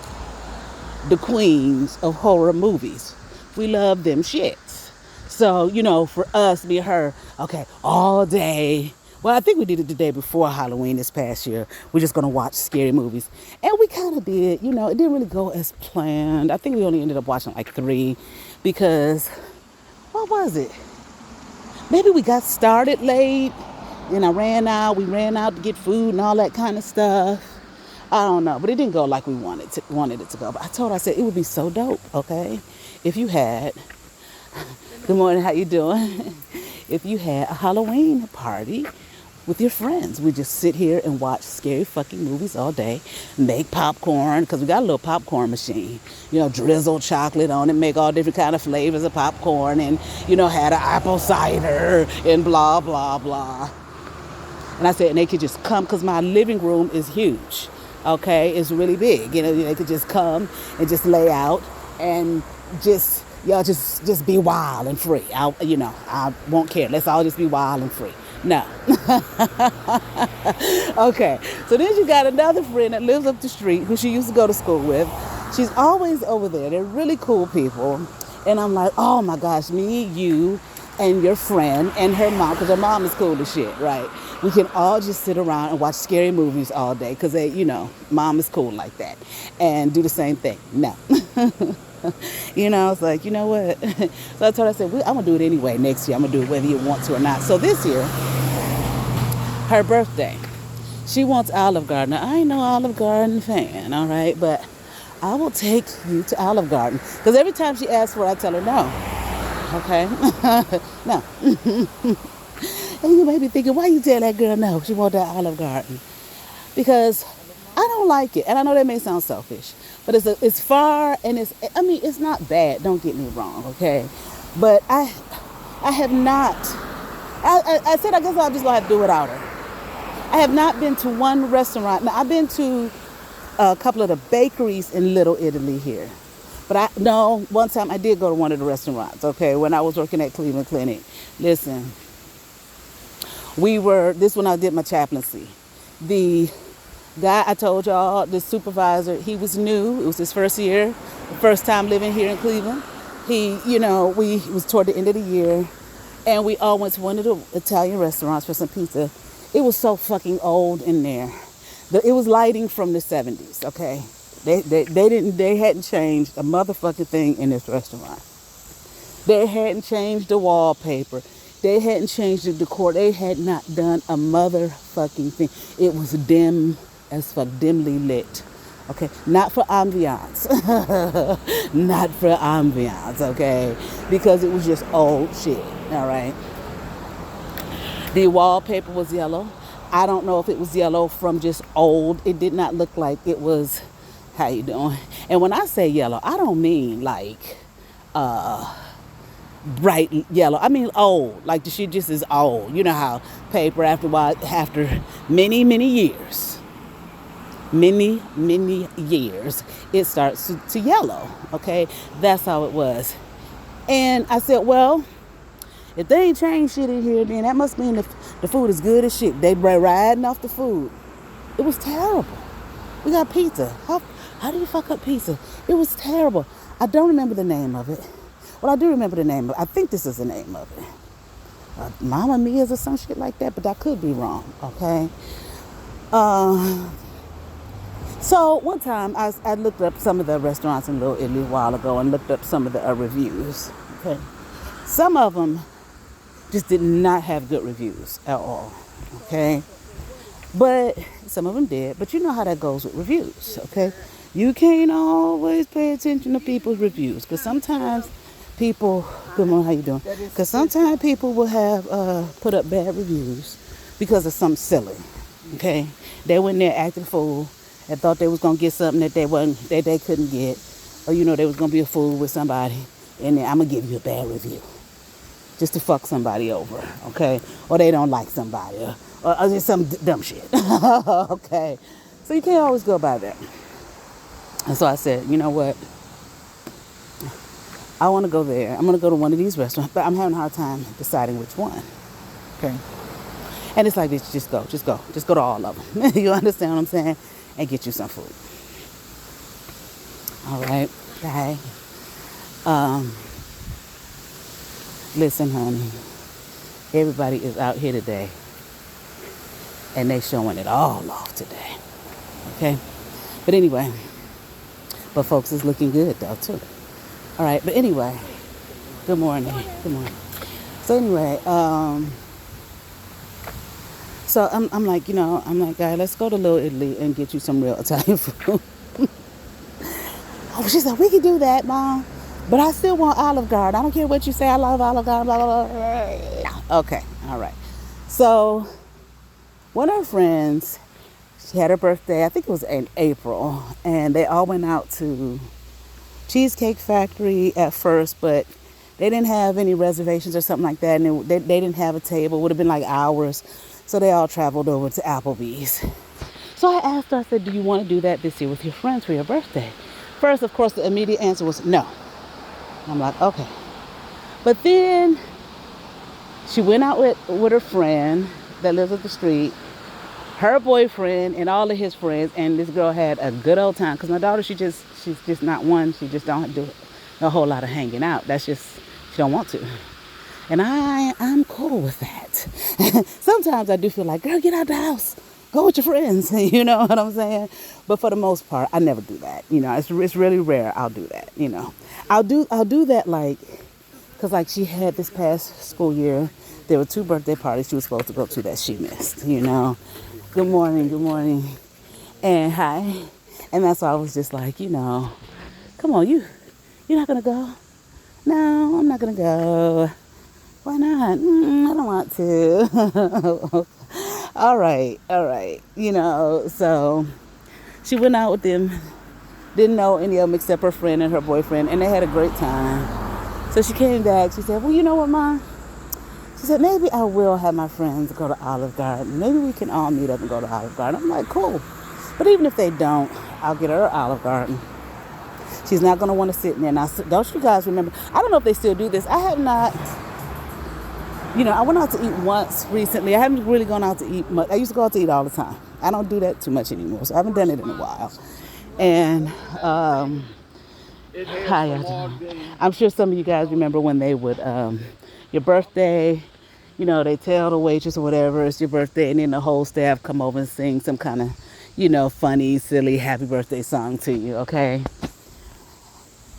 the queens of horror movies. We love them shits. So, for us, me and her, okay, all day. Well, I think we did it the day before Halloween this past year. We're just going to watch scary movies. And we kind of did, it didn't really go as planned. I think we only ended up watching like 3 because, what was it? Maybe we got started late and we ran out to get food and all that kind of stuff. I don't know, but it didn't go like we wanted it to go. But I told her, I said, it would be so dope, okay, if you had, good morning, how you doing? If you had a Halloween party with your friends. We just sit here and watch scary fucking movies all day, make popcorn, because we got a little popcorn machine, drizzle chocolate on it, make all different kind of flavors of popcorn, and, had an apple cider and blah, blah, blah. And I said, and they could just come, because my living room is huge, okay? It's really big. They could just come and just lay out and y'all just be wild and free. I won't care. Let's all just be wild and free. No. Okay. So then you got another friend that lives up the street who she used to go to school with. She's always over there. They're really cool people. And I'm like, oh my gosh, me, you, and your friend and her mom, because her mom is cool as shit, right? We can all just sit around and watch scary movies all day because mom is cool like that, and do the same thing. No. It's like, you know what? So I told her, I said, I'm going to do it anyway next year. I'm going to do it whether you want to or not. So this year, her birthday, she wants Olive Garden. Now, I ain't no Olive Garden fan, all right? But I will take you to Olive Garden. Because every time she asks for it, I tell her no. Okay? No. And you may be thinking, why you tell that girl no? She wants that Olive Garden. Because I don't like it. And I know that may sound selfish. But it's far, and it's not bad. Don't get me wrong, okay? But I have not. I said I guess I'll just have to do without her. I have not been to one restaurant. Now I've been to a couple of the bakeries in Little Italy here, but one time I did go to one of the restaurants. Okay, when I was working at Cleveland Clinic. Listen, this when I did my chaplaincy. The guy I told y'all, the supervisor, he was new. It was his first year, first time living here in Cleveland. It was toward the end of the year, and we all went to one of the Italian restaurants for some pizza. It was so fucking old in there. It was lighting from the 70s, okay? They hadn't changed a motherfucking thing in this restaurant. They hadn't changed the wallpaper. They hadn't changed the decor. They had not done a motherfucking thing. It was dim as fuck, dimly lit. Okay, not for ambiance. Not for ambiance, okay? Because it was just old shit, all right? The wallpaper was yellow. I don't know if it was yellow from just old. It did not look like it was, how you doing? And when I say yellow, I don't mean like bright yellow. I mean old, like the shit just is old. You know how paper after many, many years, it starts to yellow, okay? That's how it was. And I said, well, if they ain't changed shit in here, then that must mean the food is good as shit. They riding off the food. It was terrible. We got pizza. How do you fuck up pizza? It was terrible. I don't remember the name of it. Well, I do remember the name of it. I think this is the name of it. Mama Mia's or some shit like that, but I could be wrong, okay? So one time I looked up some of the restaurants in Little Italy a while ago and looked up some of the reviews, okay? Some of them just did not have good reviews at all, okay? But some of them did. But you know how that goes with reviews, okay? You can't always pay attention to people's reviews, because sometimes people, good morning, how you doing? Because sometimes people will have put up bad reviews because of something silly, okay? They went there acting a fool and thought they was gonna get something that they couldn't get, or they was gonna be a fool with somebody, and then I'm gonna give you a bad review just to fuck somebody over, okay? Or they don't like somebody, or just some dumb shit, okay? So you can't always go by that. And so I said, you know what? I want to go there. I'm going to go to one of these restaurants, but I'm having a hard time deciding which one, okay? And it's like this, just go to all of them. You understand what I'm saying? And get you some food. All right, bye. Listen, honey, everybody is out here today, and they showing it all off today, okay? But anyway, but folks is looking good though too. All right, but anyway, good morning. So anyway, so I'm like, guy, let's go to Little Italy and get you some real Italian food. Oh, she said, we can do that, Mom. But I still want Olive Garden. I don't care what you say. I love Olive Garden, blah, blah, blah. Okay, all right. So One of her friends, she had her birthday, I think it was in April, and they all went out to Cheesecake Factory at first, but they didn't have any reservations or something like that, and they didn't have a table. It would have been like hours, so they all traveled over to Applebee's. So I asked her, I said, do you want to do that this year with your friends for your birthday? First, of course, the immediate answer was no. I'm like, okay. But then she went out with her friend that lives up the street, her boyfriend, and all of his friends, and this girl had a good old time. Because my daughter, she's just not one. She just don't do a whole lot of hanging out. That's just, she don't want to. And I'm cool with that. Sometimes I do feel like, girl, get out the house. Go with your friends. You know what I'm saying? But for the most part, I never do that. You know, it's really rare I'll do that, you know. I'll do that like, because like she had this past school year, there were 2 birthday parties she was supposed to go to that she missed, you know. Good morning, and hi. And that's why I was just like, you know, come on, you're not going to go? No, I'm not going to go. Why not? I don't want to. All right. You know, so she went out with them. Didn't know any of them except her friend and her boyfriend, and they had a great time. So she came back. She said, well, you know what, Mom? She said, maybe I will have my friends go to Olive Garden. Maybe we can all meet up and go to Olive Garden. I'm like, cool. But even if they don't, I'll get her Olive Garden. She's not going to want to sit in there. Now, don't you guys remember? I don't know if they still do this. I have not, you know, I went out to eat once recently. I haven't really gone out to eat much. I used to go out to eat all the time. I don't do that too much anymore, so I haven't done it in a while. And hi, I'm sure some of you guys remember when they would, your birthday, you know, they tell the waitress or whatever, it's your birthday, and then the whole staff come over and sing some kind of, you know, funny, silly, happy birthday song to you, okay?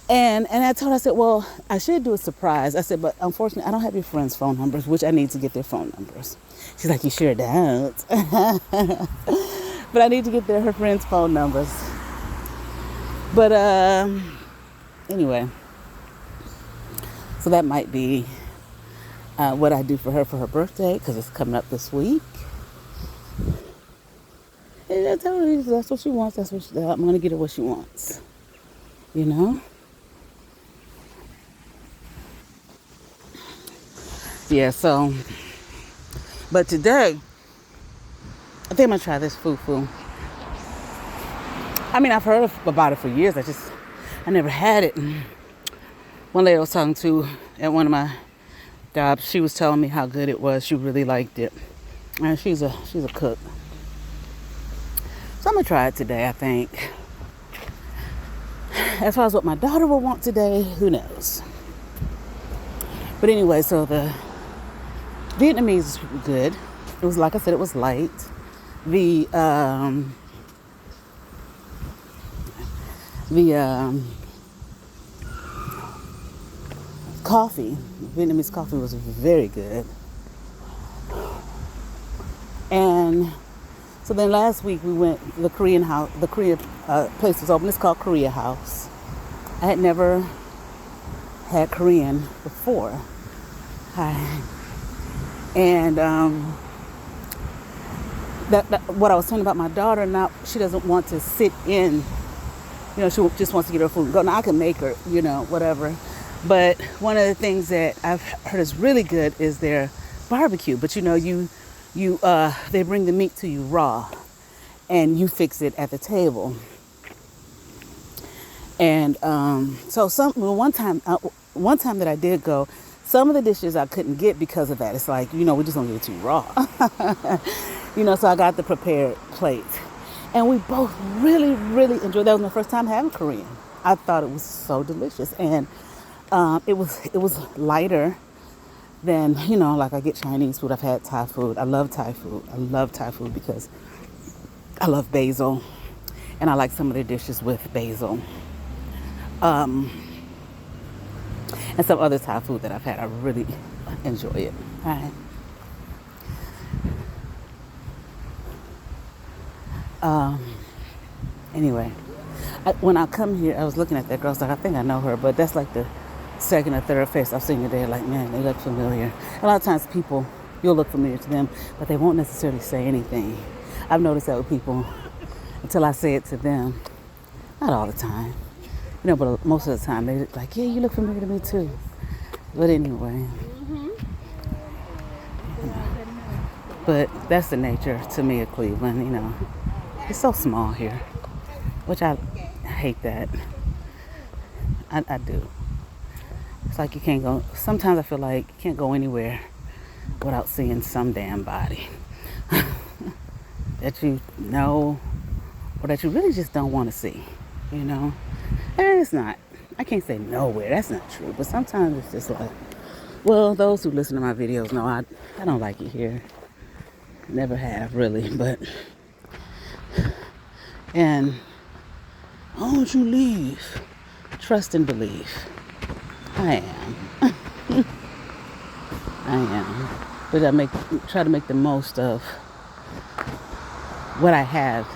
And I told her, I said, well, I should do a surprise. I said, but unfortunately, I don't have your friends' phone numbers, which I need to get their phone numbers. She's like, you sure don't? But I need to get her friends' phone numbers. But anyway, so that might be what I do for her birthday, because it's coming up this week. And I told her that's what she wants. I'm going to get her what she wants. You know? Yeah, so, but today, I think I'm going to try this fufu. I mean, I've heard about it for years. I never had it. And one lady I was talking to at one of my jobs, she was telling me how good it was. She really liked it. And she's a cook. So I'm going to try it today, I think. As far as what my daughter will want today, who knows? But anyway, so the Vietnamese was good. It was, like I said, it was light. The coffee, Vietnamese coffee was very good. And so then last week we went, the Korean place was open. It's called Korea House. I had never had Korean before. Hi. And what I was saying about my daughter, now she doesn't want to sit in, you know, she just wants to get her food and go. Now I can make her, you know, whatever. But one of the things that I've heard is really good is their barbecue. But you know, they bring the meat to you raw, and you fix it at the table. And so one time that I did go, some of the dishes I couldn't get because of that. It's like, you know, we just don't get it too raw. You know, so I got the prepared plate. And we both really, really enjoyed. That was my first time having Korean. I thought it was so delicious. And it was lighter than, you know, like I get Chinese food. I've had Thai food. I love Thai food. I love Thai food because I love basil. And I like some of their dishes with basil. And some other Thai food that I've had. I really enjoy it. All right. Anyway, when I come here, I was looking at that girl. I was like, I think I know her, but that's like the second or third face I've seen today. Like, man, they look familiar. A lot of times people You'll look familiar to them, but they won't necessarily say anything. I've noticed that with people until I say it to them. Not all the time, but most of the time they're like, yeah, you look familiar to me too. But anyway, but that's the nature to me of Cleveland, It's so small here, which I hate that. I do. It's like you can't go, sometimes I feel like you can't go anywhere without seeing some damn body that you know or that you really just don't want to see, And it's not, I can't say nowhere, that's not true, but sometimes it's just like, well, those who listen to my videos know I don't like it here. Never have, really, but, and why don't you leave? Trust and believe. I am. I am. But I try to make the most of what I have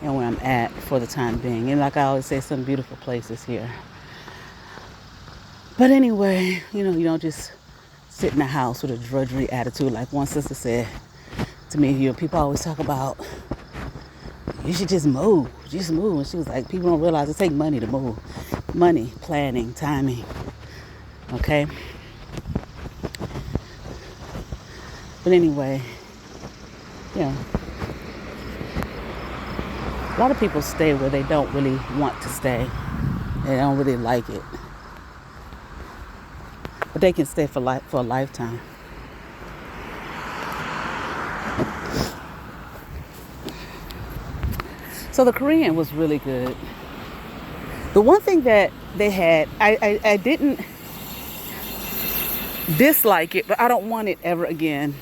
and where I'm at for the time being. And like I always say, some beautiful places here. But anyway, you don't just sit in the house with a drudgery attitude. Like one sister said to me, people always talk about, you should just move. Just move. And she was like, people don't realize it takes money to move. Money, planning, timing. Okay? But anyway, a lot of people stay where they don't really want to stay. They don't really like it. But they can stay for a lifetime. So the Korean was really good. The one thing that they had, I didn't dislike it, but I don't want it ever again,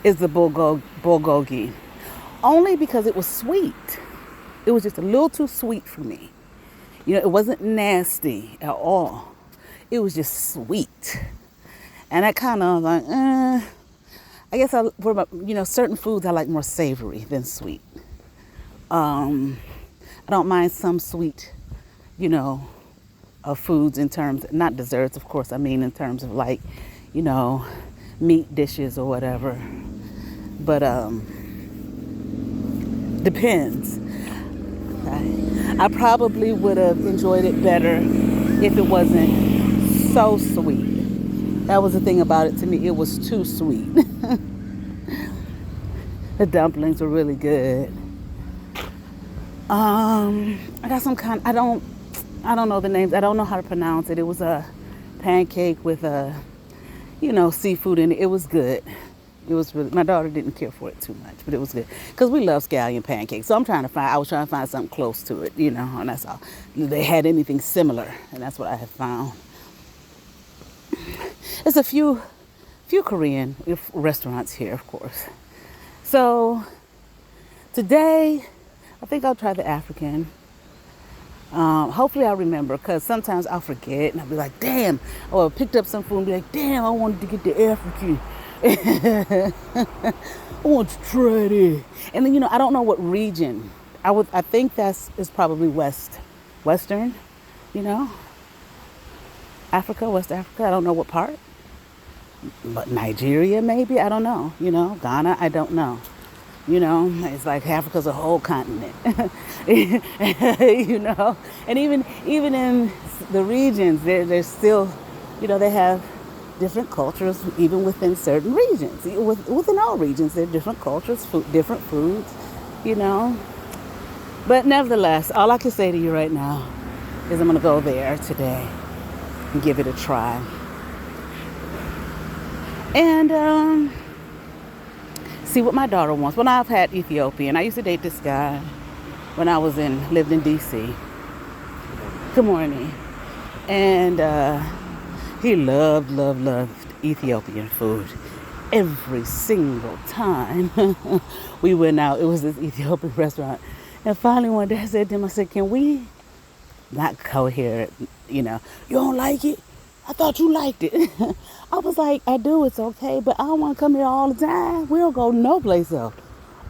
is the bulgogi. Only because it was sweet. It was just a little too sweet for me. It wasn't nasty at all. It was just sweet. And I kind of like, I guess certain foods I like more savory than sweet. I don't mind some sweet, of foods in terms, not desserts, of course, I mean in terms of like, meat dishes or whatever. But depends. I probably would have enjoyed it better if it wasn't so sweet. That was the thing about it to me. It was too sweet. The dumplings were really good. I got some kind, I don't know the names. I don't know how to pronounce it. It was a pancake with seafood in it. It was good. It was really, my daughter didn't care for it too much, but it was good. Because we love scallion pancakes. So I was trying to find something close to it, and that's all. They had anything similar, and that's what I had found. There's a few Korean restaurants here, of course. So today, I think I'll try the African. Hopefully I'll remember, because sometimes I'll forget and I'll be like, damn. Or I picked up some food and be like, damn, I wanted to get the African. I want to try it. And then, I don't know what region. I think is probably Western, Africa, West Africa. I don't know what part. But Nigeria, maybe. I don't know. Ghana, I don't know. It's like Africa's a whole continent. And even in the regions, there's still, they have different cultures, even within certain regions. Within all regions, there are different cultures, different foods, But nevertheless, all I can say to you right now is I'm going to go there today and give it a try. And see what my daughter wants. When I've had Ethiopian, I used to date this guy when I lived in DC. Good morning. And he loved Ethiopian food. Every single time we went out, it was this Ethiopian restaurant. And finally one day I said to him, can we not go here? You don't like it? I thought you liked it. I was like, I do, it's okay, but I don't want to come here all the time. We'll go no place else.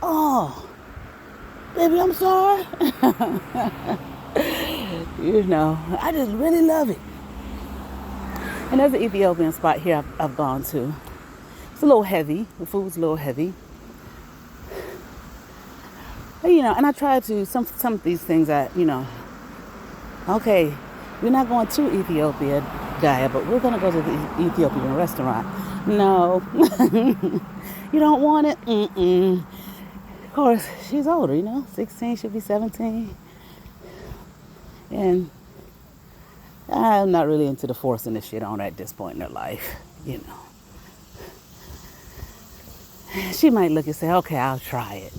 Oh, baby, I'm sorry. I just really love it. And there's an Ethiopian spot here I've gone to. It's a little heavy. The food's a little heavy. But, and I try to, some of these things okay, we're not going to Ethiopia, Gaia, but we're going to go to the Ethiopian restaurant. No. You don't want it? Mm-mm. Of course, she's older, 16, she'll be 17. And I'm not really into the forcing the shit on her at this point in her life, She might look and say, okay, I'll try it.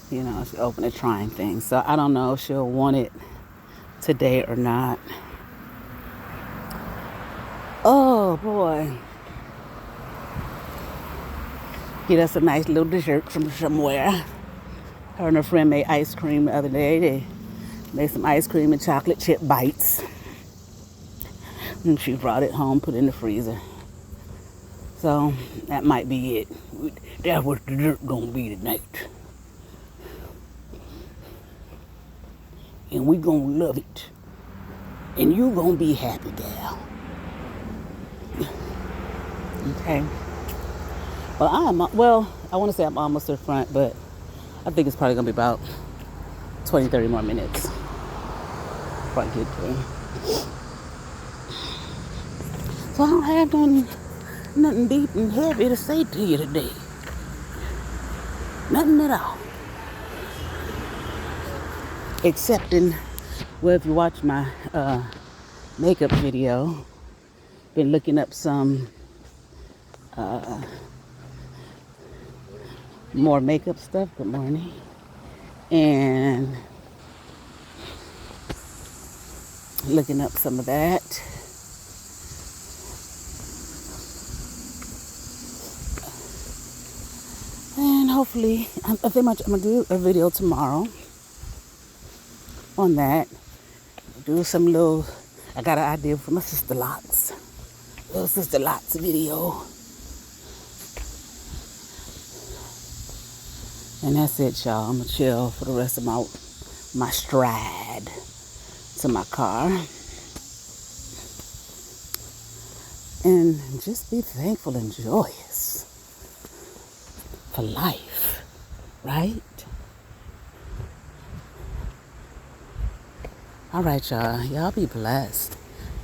She's open to trying things. So I don't know if she'll want it today or not. Oh, boy. Get us a nice little dessert from somewhere. Her and her friend made ice cream the other day. They made some ice cream and chocolate chip bites. And she brought it home, put it in the freezer. So that might be it. That's what the dessert gonna be tonight. And we gonna love it. And you gonna be happy, gal. Okay. Well, I want to say I'm almost to the front, but I think it's probably going to be about 20, 30 more minutes before I get there. So I don't have nothing deep and heavy to say to you today. Nothing at all. Except if you watch my makeup video, been looking up some more makeup stuff. Good morning. And looking up some of that. And hopefully, I'm going to do a video tomorrow on that. Do some I got an idea for my Sister Lots. Little Sister Lots video. And that's it, y'all. I'm going to chill for the rest of my stride to my car. And just be thankful and joyous for life, right? All right, y'all. Y'all be blessed.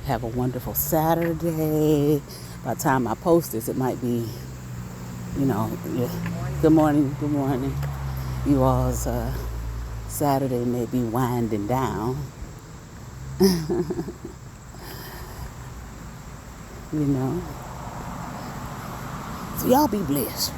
Have a wonderful Saturday. By the time I post this, it might be, good morning. You all's Saturday may be winding down. So y'all be blessed.